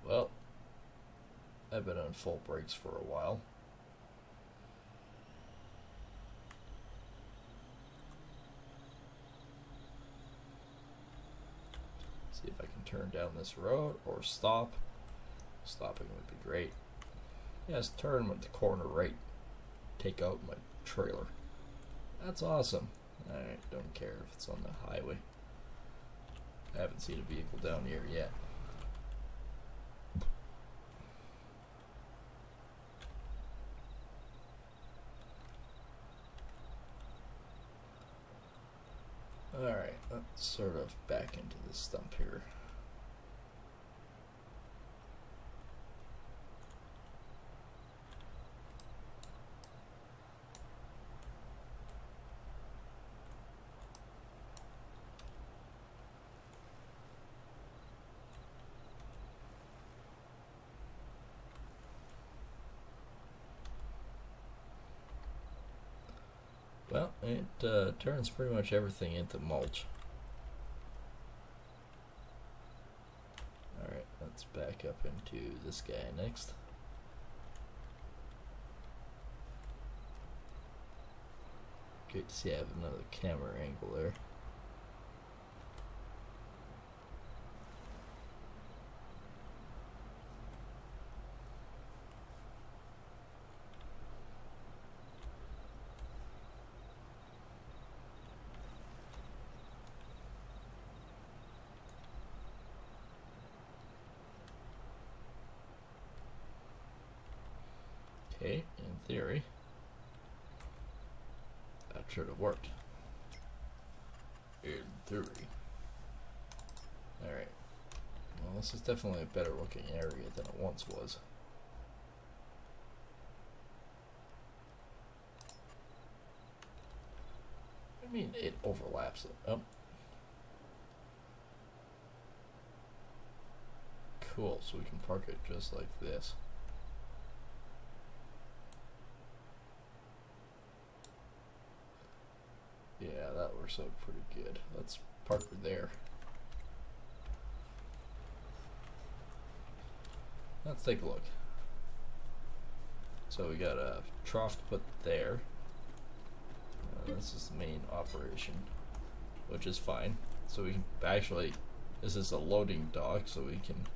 Well, I've been on full brakes for a while. See if I can turn down this road or stop. Stopping would be great. Yes, turn with the corner right. Take out my trailer. That's awesome. I don't care if it's on the highway. I haven't seen a vehicle down here yet. Alright, let's sort of back into this stump here. Well, it turns pretty much everything into mulch. Alright, let's back up into this guy next. Great to see I have another camera angle there. Okay, in theory, that should have worked. In theory. Alright. Well, this is definitely a better looking area than it once was. I mean, it overlaps it. Oh. Cool, so we can park it just like this. Yeah, that works out pretty good. Let's park her there. Let's take a look. So we got a trough to put there. This is the main operation, which is fine. So we can actually, this is a loading dock, so we can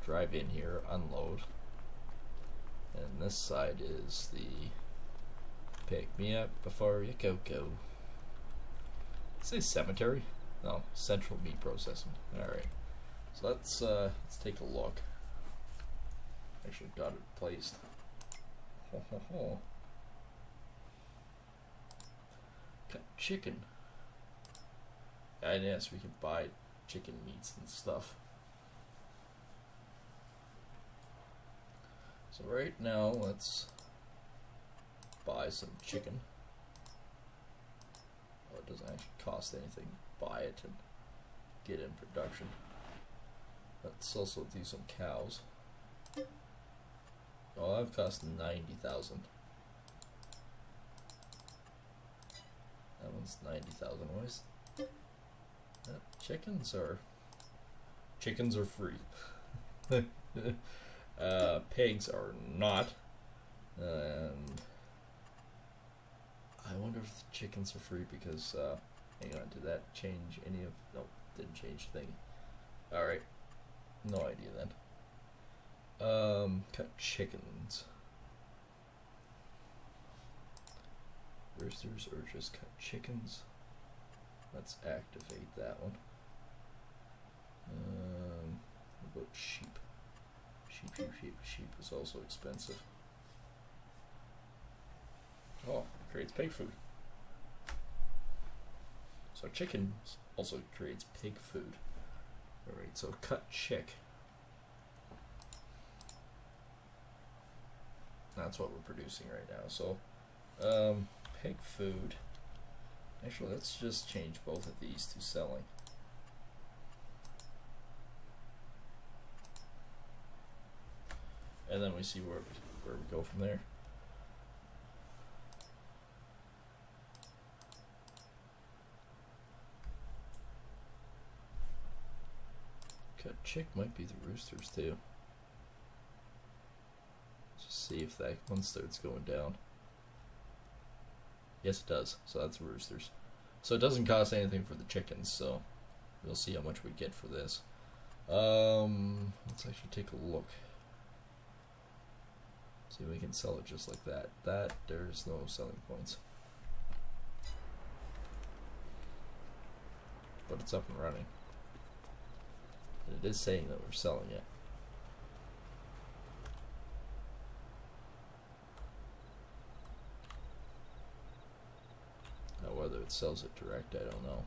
drive in here, unload. And this side is the pick me up before you go. Say cemetery? No, central meat processing. Alright. So let's take a look. Actually got it placed. Ho ho ho. Cut chicken. And yes, we can buy chicken meats and stuff. So right now let's buy some chicken. It doesn't actually cost anything. Buy it and get in production. Let's also do some cows. Oh, that cost 90,000. That one's 90,000. Why is chickens are free. Pigs are not. And I wonder if the chickens are free because, hang on, did that change any of, nope, didn't change a thing. Alright, no idea then. Cut chickens. Roosters or just cut chickens. Let's activate that one. What about sheep? Sheep is also expensive. Oh, creates pig food. So chickens also creates pig food. Alright, so cut chick. That's what we're producing right now. So, pig food. Actually, let's just change both of these to selling. And then we see where we go from there. Cut chick might be the roosters too. Let's just see if that one starts going down. Yes, it does. So that's roosters. So it doesn't cost anything for the chickens. So we'll see how much we get for this. Let's actually take a look. See if we can sell it just like that. There's no selling points. But it's up and running. And it is saying that we're selling it. Now whether it sells it direct, I don't know.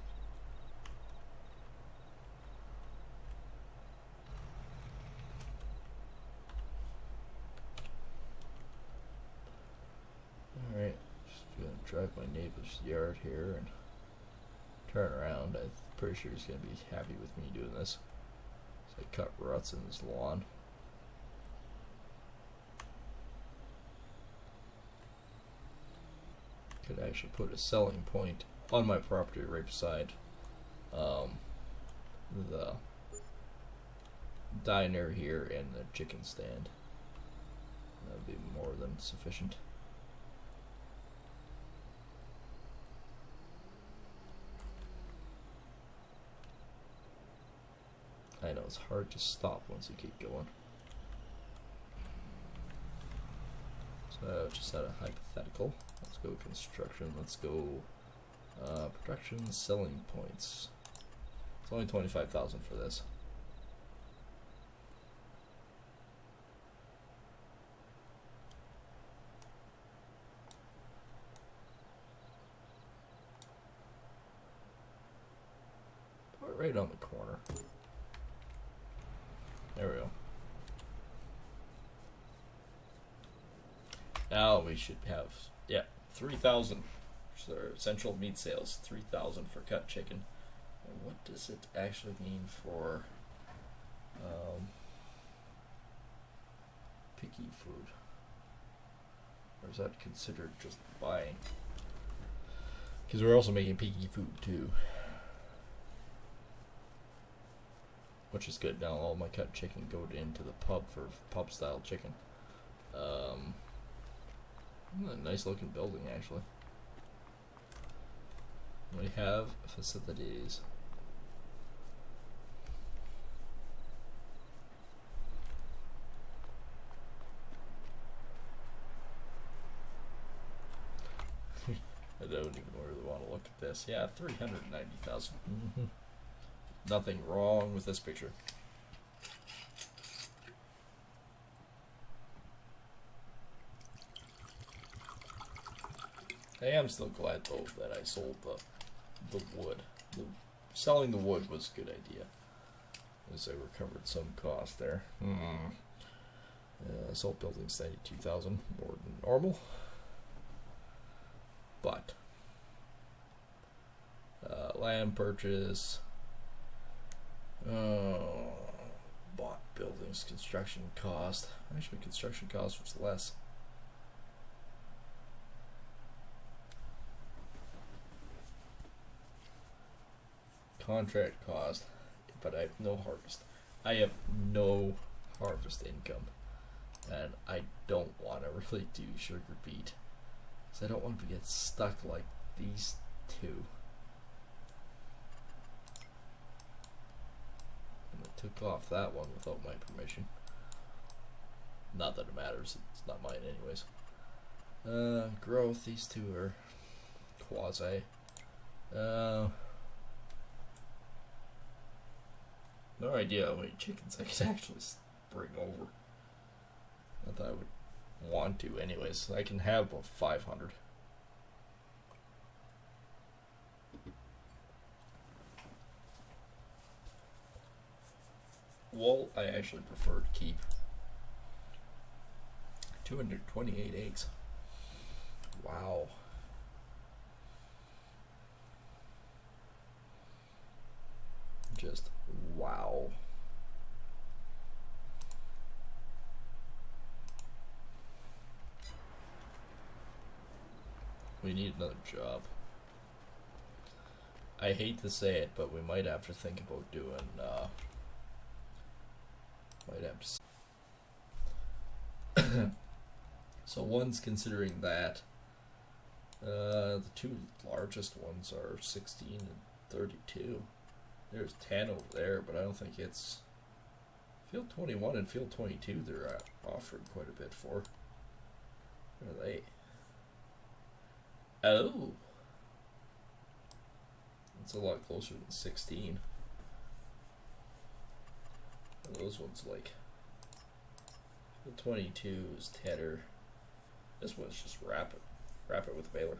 Alright, just gonna drive my neighbor's yard here and turn around. I'm pretty sure he's gonna be happy with me doing this. So I cut ruts in his lawn. Could actually put a selling point on my property right beside the diner here and the chicken stand. That would be more than sufficient. I know it's hard to stop once you keep going. So just out of hypothetical, let's go construction. Let's go production selling points. It's only 25,000 for this. Put it right on the corner. There we go. Now we should have, 3,000 for essential meat sales, 3,000 for cut chicken. And what does it actually mean for picky food? Or is that considered just buying? Because we're also making picky food too. Which is good. Now all my cut chicken go into the pub for pub style chicken. A nice looking building actually. We have facilities. I don't even really want to look at this. Yeah, 390,000. Nothing wrong with this picture. I am still glad though that I sold the wood. Selling the wood was a good idea, as I recovered some cost there. Sold buildings 92,000, more than normal. But land purchase. Bought buildings, construction cost. Actually, construction cost was less. Contract cost, but I have no harvest. I have no harvest income, and I don't want to really do sugar beet, because I don't want to get stuck like these two. Took off that one without my permission. Not that it matters, it's not mine anyways. Growth, these two are quasi. No idea how many chickens I could actually bring over. Not that I would want to anyways. I can have about 500. Wool, I actually prefer to keep 228 eggs. Wow. Just wow. We need another job. I hate to say it, but we might have to think about doing, might have to. So one's considering that. The two largest ones are 16 and 32. There's 10 over there, but I don't think it's... Field 21 and Field 22 they're offering quite a bit for. What are they? Oh! It's a lot closer than 16. And those ones like... Field 22 is Tedder. This one's just Rapid. Rapid with Baylor.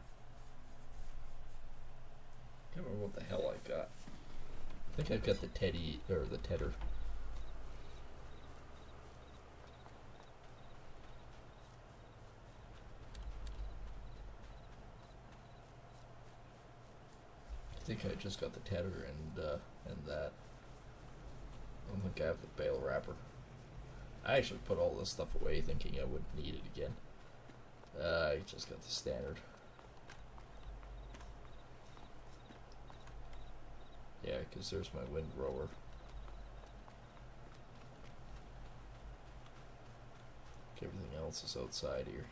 Can't remember what the hell I got. I think I've got the Teddy, or the Tedder. I think I just got the Tedder and that. I don't think I have the Baylor wrapper. I actually put all this stuff away thinking I wouldn't need it again. I just got the standard. Yeah, because there's my windrower. Everything else is outside here.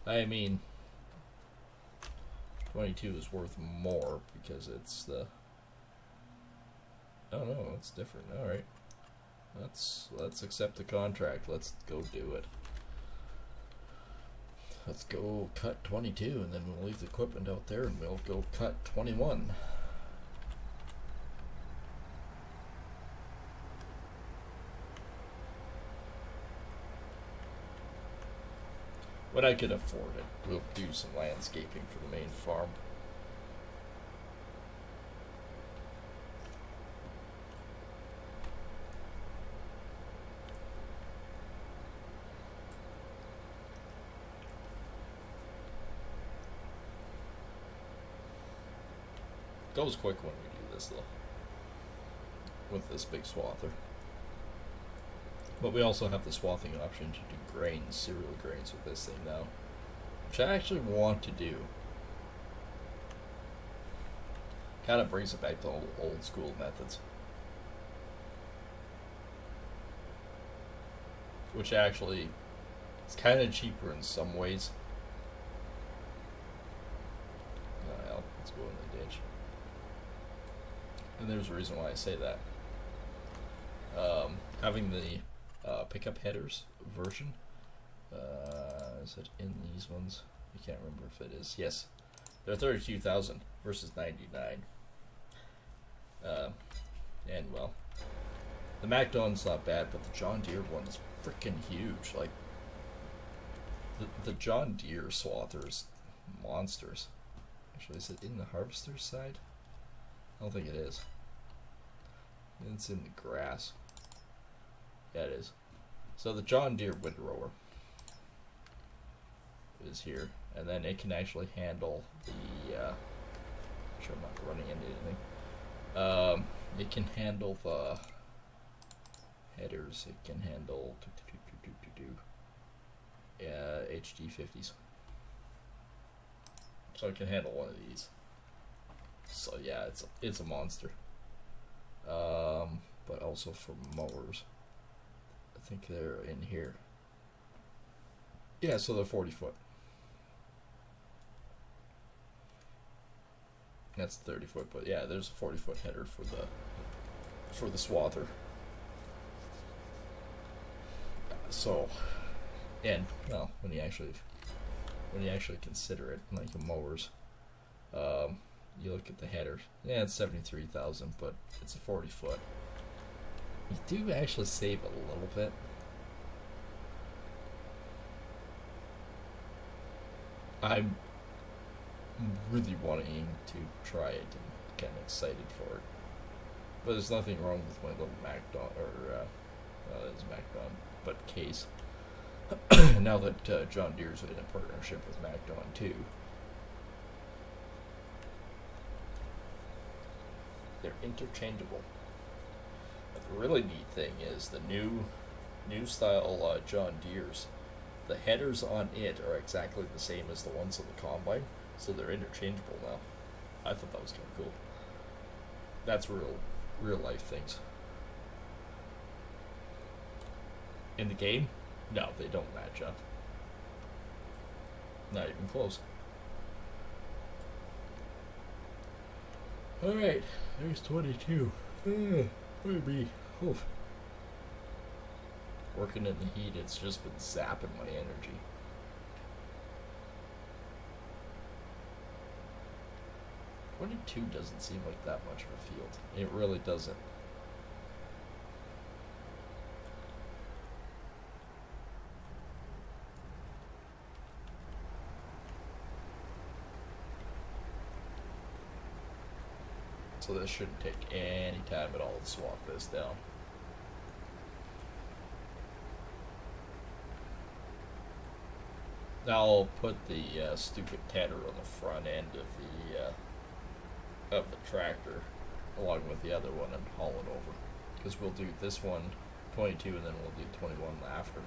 I mean, 22 is worth more because it's the... Oh no, it's different. Alright. Let's accept the contract. Let's go do it. Let's go cut 22 and then we'll leave the equipment out there and we'll go cut 21. When I can afford it, we'll do some landscaping for the main farm. Goes quick when we do this though, with this big swather. But we also have the swathing option to do grains, cereal grains with this thing now, which I actually want to do. Kind of brings it back to old school methods, which actually is kind of cheaper in some ways. Oh hell, let's go in the ditch. And there's a reason why I say that. Having the pickup headers version, is it in these ones? I can't remember if it is. Yes, they're 32,000 versus 99. And well, the MacDon's not bad, but the John Deere one is freaking huge. Like the John Deere swathers, monsters. Actually, is it in the harvester's side? I don't think it is. It's in the grass. Yeah, it is. So the John Deere windrower is here, and then it can actually handle the. Sure, I'm not running into anything. It can handle the headers. It can handle HD50s. So it can handle one of these. So yeah, it's a monster. But also for mowers, I think they're in here. Yeah, so they're 40 foot. That's 30 foot, but yeah, there's a 40 foot header for the swather. So, and well, when you actually consider it, like the mowers, you look at the headers. Yeah, it's 73,000, but it's a 40 foot. You do actually save a little bit. I'm really wanting to try it and kind of excited for it. But there's nothing wrong with my little MacDon, or it's MacDon, but case. Now that John Deere's in a partnership with MacDon too, they're interchangeable. But the really neat thing is the new style John Deere's. The headers on it are exactly the same as the ones on the combine, so they're interchangeable now. I thought that was kind of cool. That's real life things. In the game, no, they don't match up. Not even close. Alright, there's 22. Maybe. Oof. Working in the heat, it's just been zapping my energy. .22 doesn't seem like that much of a field. It really doesn't. So this shouldn't take any time at all to swap this down. Now I'll put the stupid tedder on the front end of the tractor, along with the other one, and haul it over. Because we'll do this one 22, and then we'll do 21 after.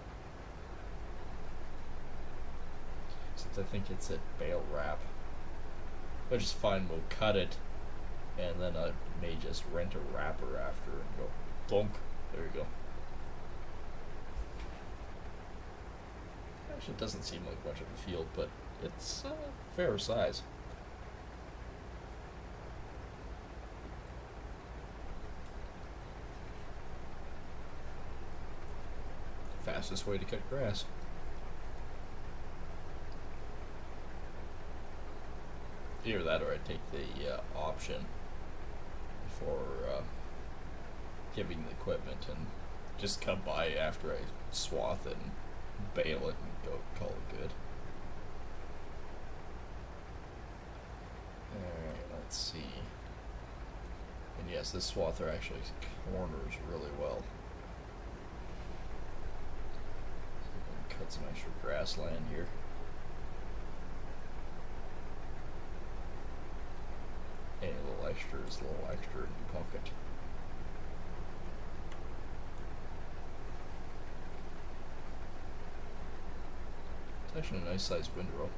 Since I think it's a bale wrap, which is fine. We'll cut it, and then I may just rent a wrapper after and go bonk. There you go. Actually, it doesn't seem like much of a field, but it's fair size. Fastest way to cut grass. Either that, or I take the option for giving the equipment and just come by after I swath it and bale it and go call it good. Alright, let's see. And yes, this swather actually corners really well. Cut some extra grassland here. Any little extra is a little extra in your pocket. It's actually a nice sized windrow.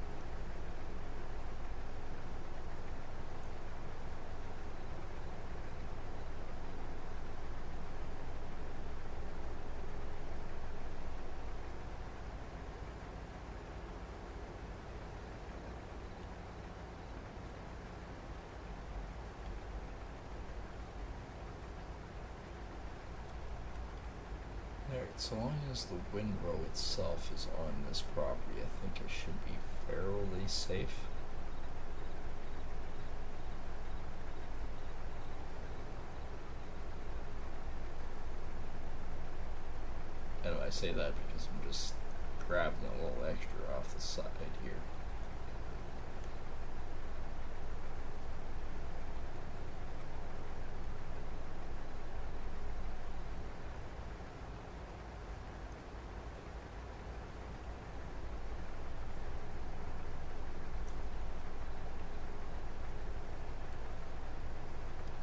Alright, so long as the windrow itself is on this property, I think it should be fairly safe. And I say that because I'm just grabbing a little extra off the side here.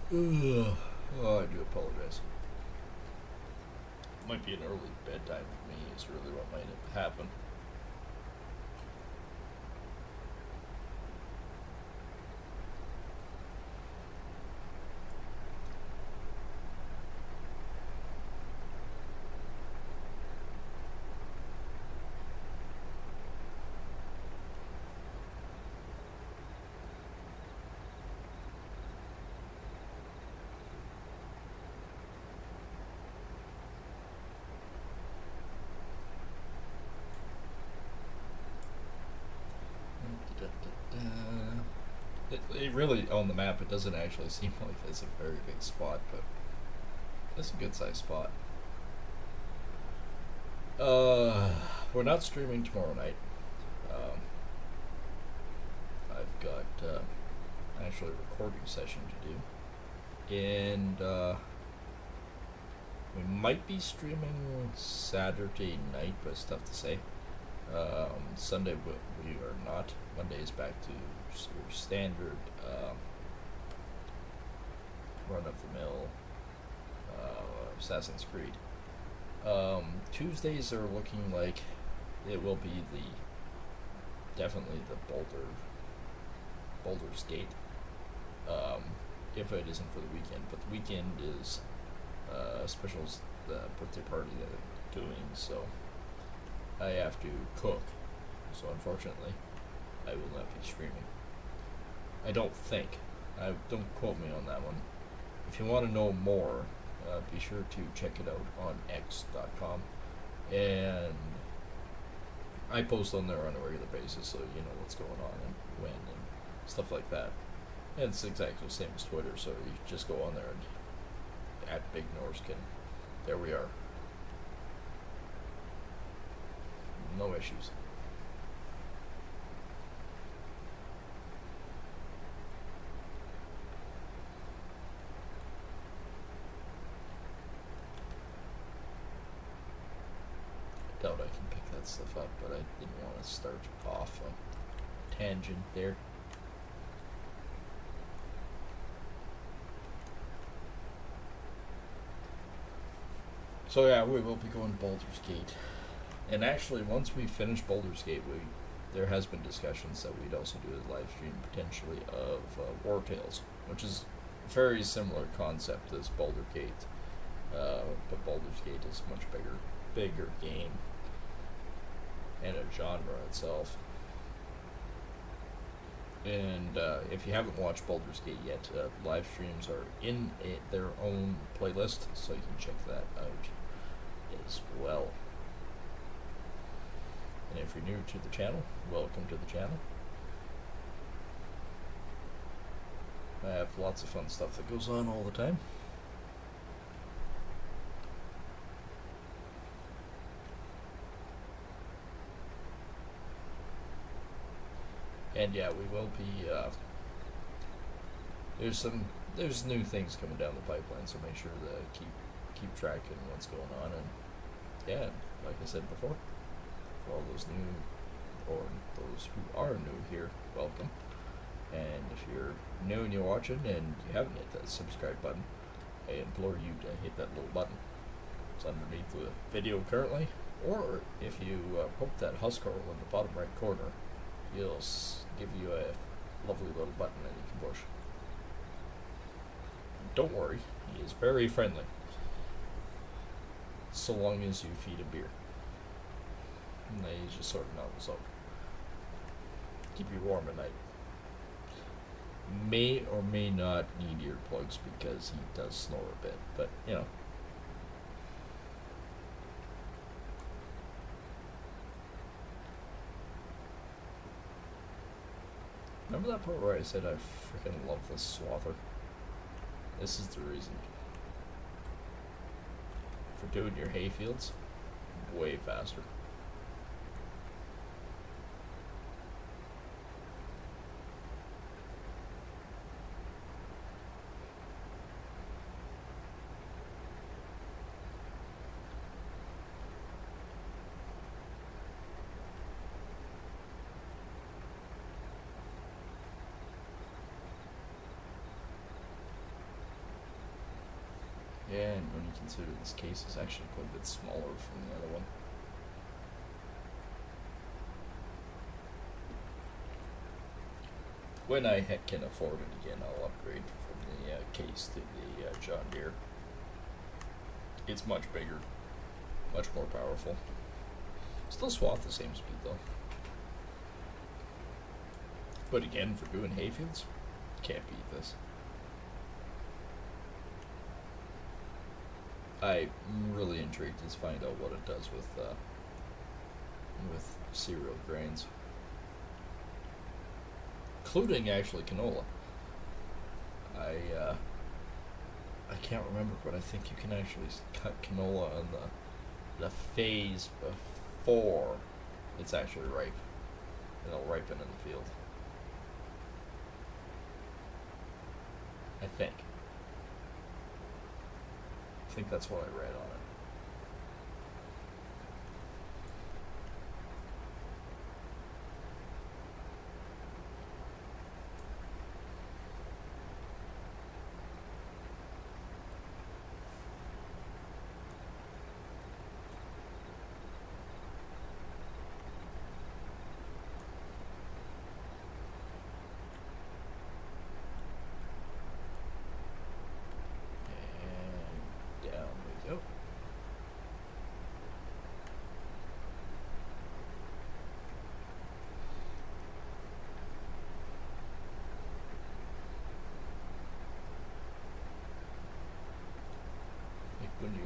Ugh. Oh, I do apologize. Might be an early bedtime for me is really what might happen. It really, on the map, it doesn't actually seem like it's a very big spot, but it's a good sized spot. We're not streaming tomorrow night. I've got actually a recording session to do, and We might be streaming Saturday night, but it's tough to say. Sunday we are not. Monday is back to your standard run-of-the-mill Assassin's Creed. Tuesdays are looking like it will be definitely the Baldur's Gate. If it isn't for the weekend, but the weekend is specials, the birthday party that I'm doing, so I have to cook. So unfortunately, I will not be streaming. I don't think. Don't quote me on that one. If you want to know more, be sure to check it out on x.com, and I post on there on a regular basis, so you know what's going on and when and stuff like that. And it's exactly the same as Twitter, so you just go on there and at Big Norskin. There we are. No issues. I doubt I can pick that stuff up, but I didn't want to start off a tangent there. So yeah, we will be going to Baldur's Gate. And actually, once we finish Baldur's Gate, there has been discussions that we'd also do a live stream potentially of War Tales, which is a very similar concept as Baldur's Gate, but Baldur's Gate is much bigger game, and a genre itself. And if you haven't watched Baldur's Gate yet, live streams are in their own playlist, so you can check that out as well. And if you're new to the channel, welcome to the channel. I have lots of fun stuff that goes on all the time. And yeah, we will be, there's new things coming down the pipeline, so make sure to keep tracking what's going on. And yeah, like I said before, for all those new, or those who are new here, welcome. And if you're new and you're watching and you haven't hit that subscribe button, I implore you to hit that little button. It's underneath the video currently, or if you poke that Huskarl in the bottom right corner, he'll give you a lovely little button that you can push. Don't worry, he is very friendly, so long as you feed him beer. And he just sort of nibbles out. Keep you warm at night. May or may not need earplugs because he does snore a bit, but you know. Remember that part where I said I freaking love this swather? This is the reason. For doing your hay fields, way faster. Yeah, and when you consider this case is actually quite a bit smaller from the other one. When I can afford it again, I'll upgrade from the case to the John Deere. It's much bigger, much more powerful. Still swath the same speed though. But again, for doing hayfields, can't beat this. I'm really intrigued to find out what it does with cereal grains, including actually canola. I can't remember, but I think you can actually cut canola on the phase before it's actually ripe, and it'll ripen in the field. I think that's what I read on it.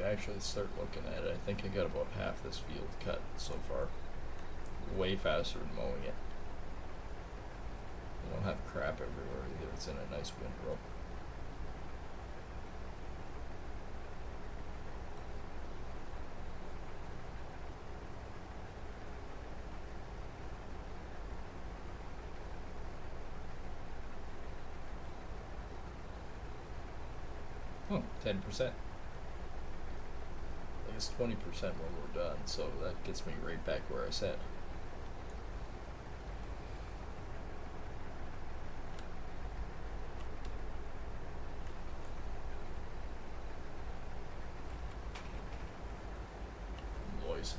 you actually start looking at it, I think I got about half this field cut so far. Way faster than mowing it. I don't have crap everywhere either. It's in a nice windrow. Oh, 10%. I guess 20% when we're done, so that gets me right back where I said. Noise.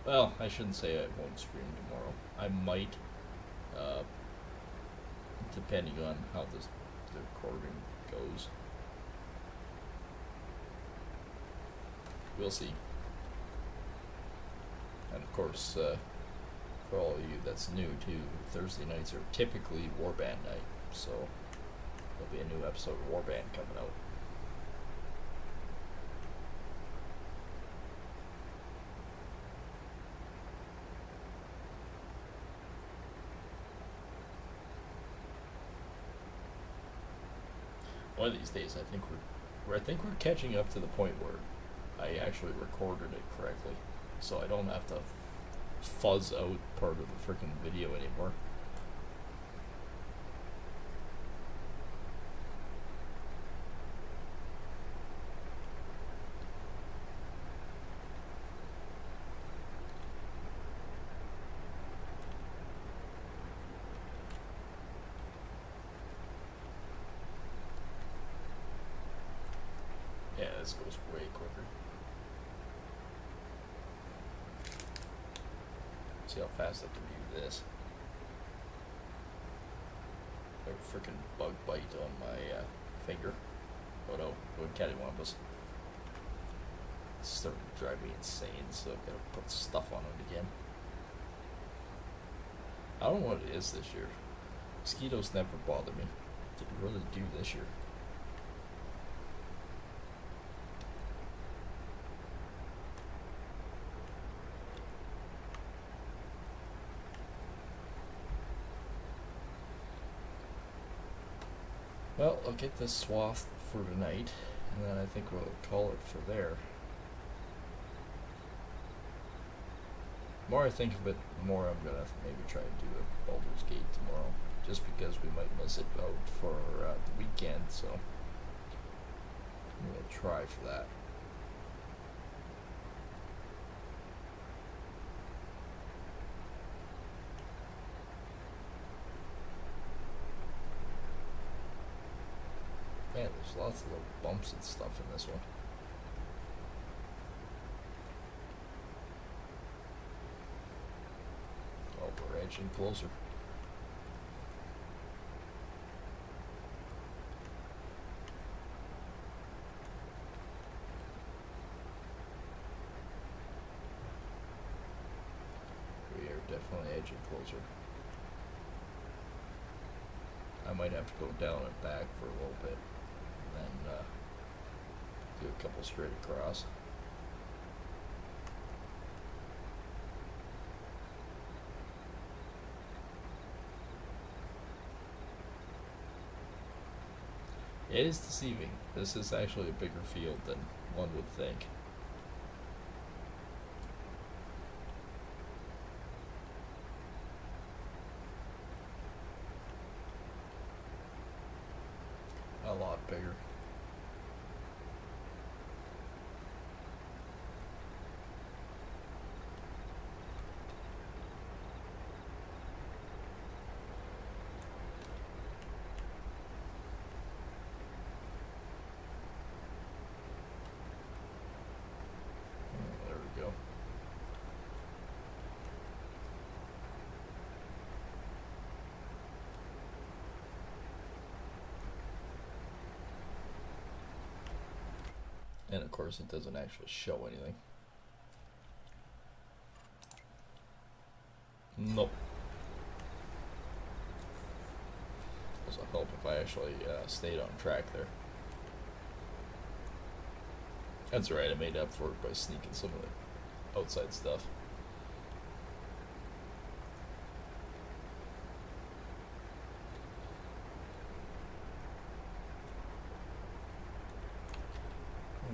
Well, I shouldn't say I won't stream tomorrow. I might, depending on how the recording goes. We'll see. And of course, for all of you that's new too, Thursday nights are typically Warband night, so there'll be a new episode of Warband coming out. One of these days, I think we're catching up to the point where I actually recorded it correctly, so I don't have to fuzz out part of the freaking video anymore. Yeah, this goes way quicker. See how fast I can do this. Like a freaking bug bite on my finger. Oh no, going cattywampus. It's starting to drive me insane, so I've got to put stuff on it again. I don't know what it is this year. Mosquitoes never bother me. They really do this year. Well, I'll get this swath for tonight, and then I think we'll call it for there. The more I think of it, the more I'm going to maybe try and do a Baldur's Gate tomorrow, just because we might miss it out for the weekend, so I'm going to try for that. Yeah, there's lots of little bumps and stuff in this one. Oh, we're edging closer. We are definitely edging closer. I might have to go down and back for a little bit. And do a couple straight across. It is deceiving. This is actually a bigger field than one would think. A lot bigger. There we go. And of course it doesn't actually show anything. Nope. This will help if I actually stayed on track there. That's right, I made up for it by sneaking some of the outside stuff.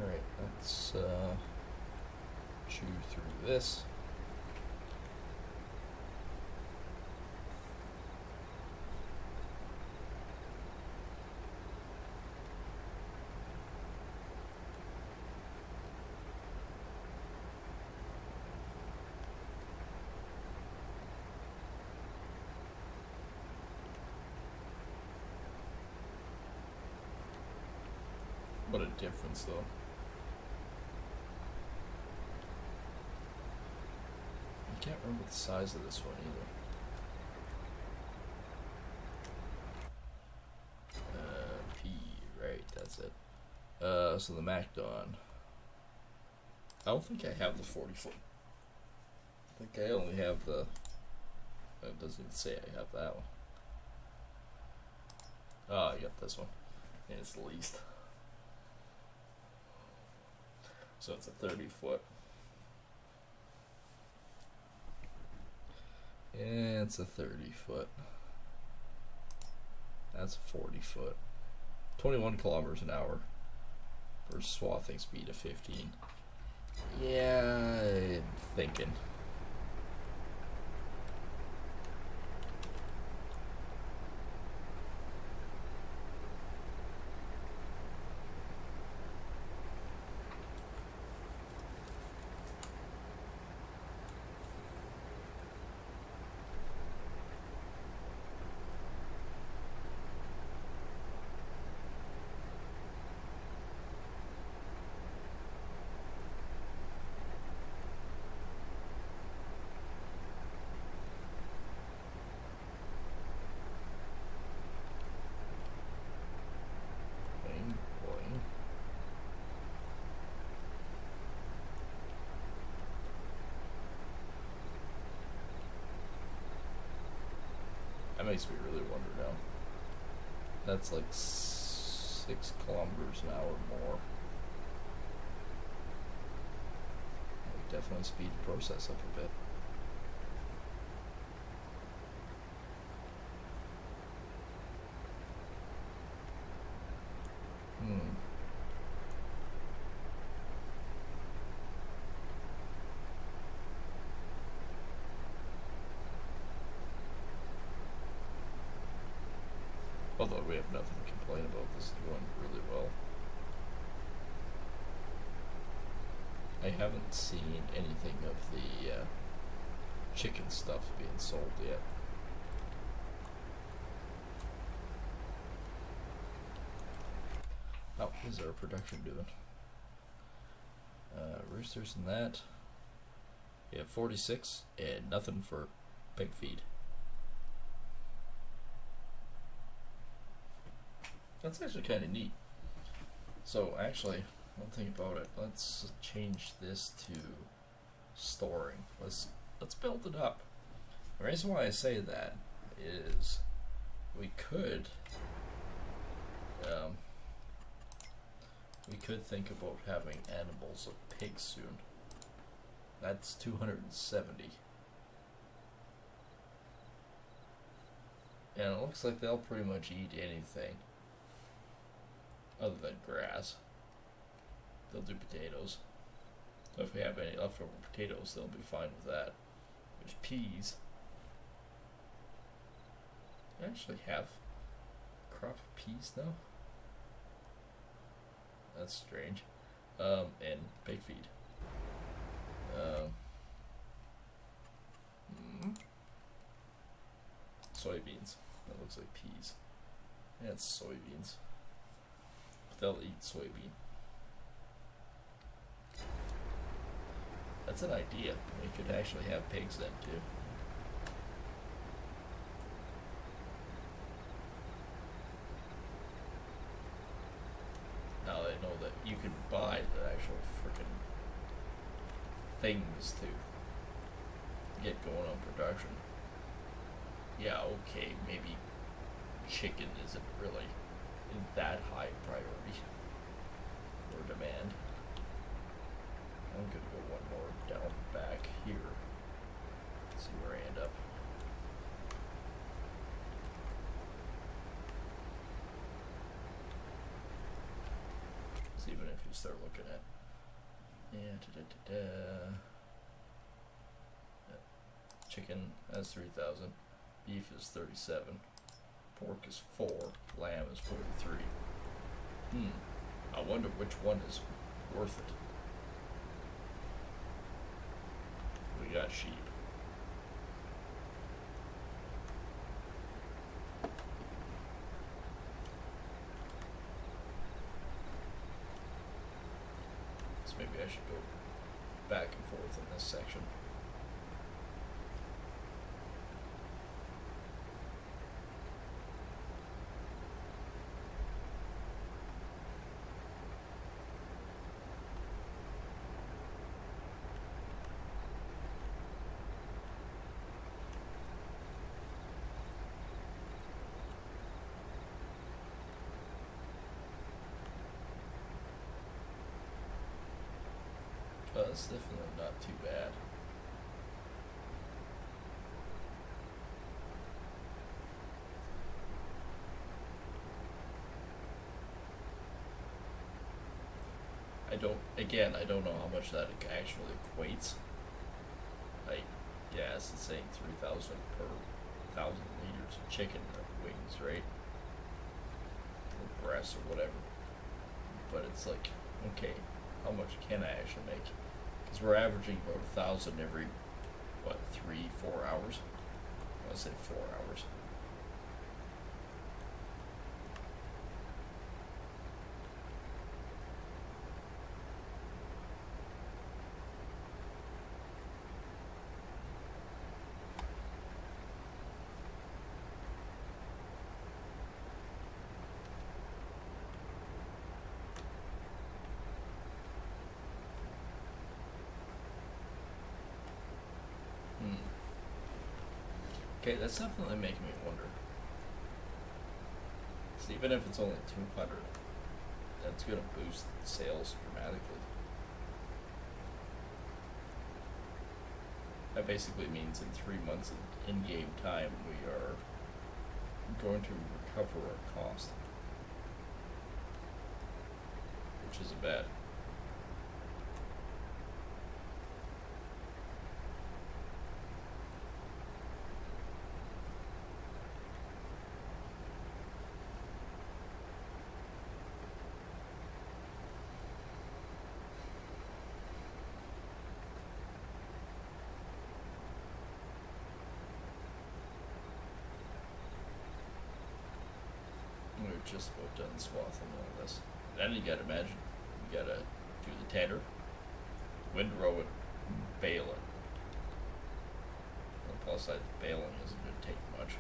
Alright, let's chew through this. What a difference, though. I can't remember the size of this one either. P, right, that's it. So the MacDon. I don't think I have the 40 foot. I think I only have the. It doesn't even say I have that one. Oh, I got this one. And it's the least. So it's a 30 foot. Yeah, it's a 30 foot. That's a 40 foot. 21 kilometers an hour for swathing speed of 15. Yeah, I'm thinking. That makes me really wonder now. That's like 6 kilometers an hour more. That would definitely speed the process up a bit. Although we have nothing to complain about, this is going really well. I haven't seen anything of the chicken stuff being sold yet. How is our production doing? Roosters and that. We have 46 and nothing for pig feed. That's actually kind of neat. So actually, one thing about it, let's change this to storing. Let's build it up. The reason why I say that is we could think about having animals of pigs soon. That's 270. And it looks like they'll pretty much eat anything other than grass. They'll do potatoes. So if we have any leftover potatoes, they'll be fine with that. There's peas. I actually have a crop of peas now. That's strange. And pig feed. Soybeans. That looks like peas. Yeah, it's soybeans. But they'll eat soybean. That's an idea. We could actually have pigs then too. Now they know that you can buy the actual freaking things to get going on production. Yeah, okay, maybe chicken isn't really that high priority or demand. I'm gonna go one more down back here. See where I end up. So even if you start looking at, chicken has 3,000, beef is 37, pork is 4, lamb is 43. I wonder which one is worth it. We got sheep. So maybe I should go back and forth in this section. It's definitely not too bad. I don't know how much that actually equates. Like, yeah, it's saying 3,000 per 1,000 liters of chicken wings, right? Or breasts or whatever. But it's like, okay, how much can I actually make? Because we're averaging about 1,000 every, 3-4 hours? I say 4 hours. Okay, that's definitely making me wonder. So even if it's only 200, that's going to boost sales dramatically. That basically means in 3 months of in-game time, we are going to recover our cost, which isn't bad. We're just about done swathing all this. Then you gotta imagine, you gotta do the tedder, windrow it, bale it. On the plus side, baling isn't gonna take much.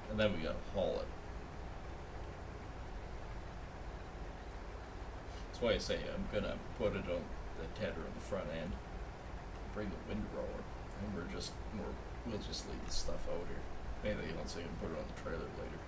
And then we gotta haul it. That's why I say I'm gonna put it on the tedder on the front end, bring the windrower, and we'll just leave the stuff out here. Anything else I can put it on the trailer later.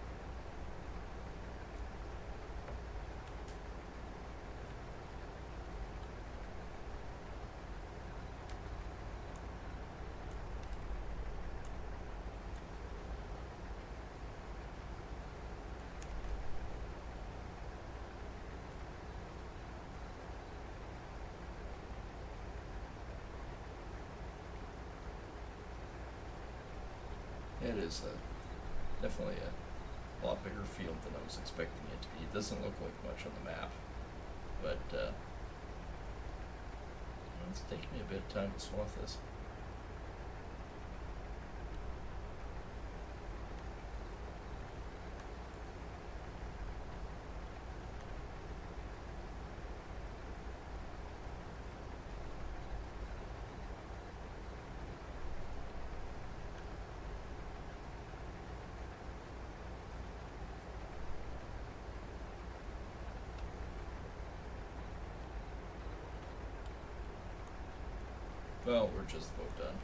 It is definitely a lot bigger field than I was expecting it to be. It doesn't look like much on the map, but it's taking me a bit of time to swath this. Well, we're just about done.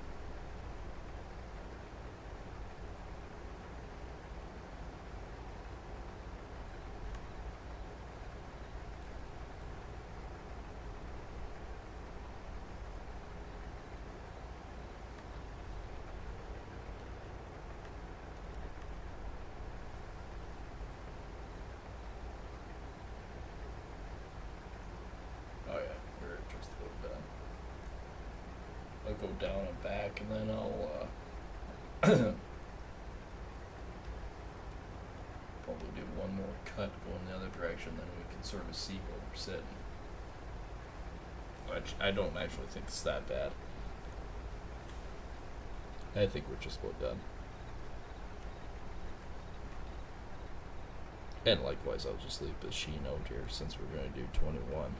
go down and back, and then I'll probably do one more cut going the other direction, then we can sort of see where we're sitting. Which I don't actually think it's that bad. I think we're just about done. And likewise, I'll just leave the sheen out here since we're going to do 21.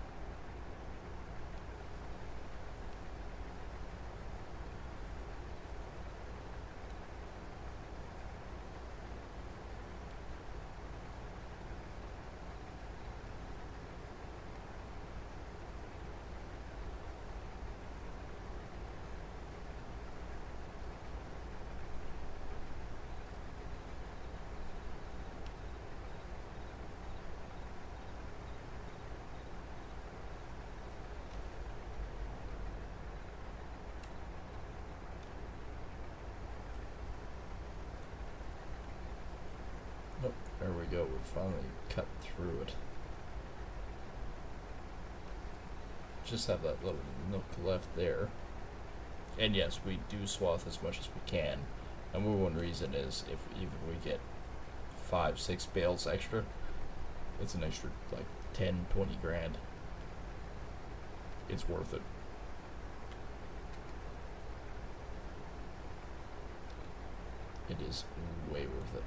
Nope, there we go. We finally cut through it. Just have that little nook left there. And yes, we do swath as much as we can. And one reason is if even we get 5-6 bales extra, it's an extra like 10-20 grand. It's worth it. It is way worth it.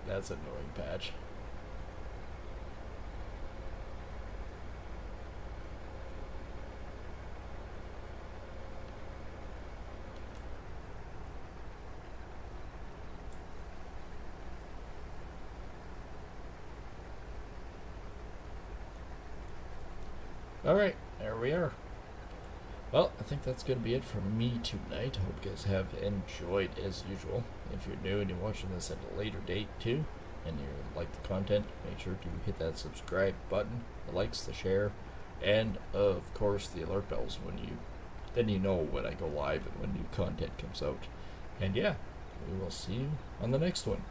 That's an annoying patch. Alright, there we are. Well, I think that's going to be it for me tonight. I hope you guys have enjoyed as usual. If you're new and you're watching this at a later date too, and you like the content, make sure to hit that subscribe button, the likes, the share, and of course the alert bells then you know when I go live and when new content comes out. And yeah, we will see you on the next one.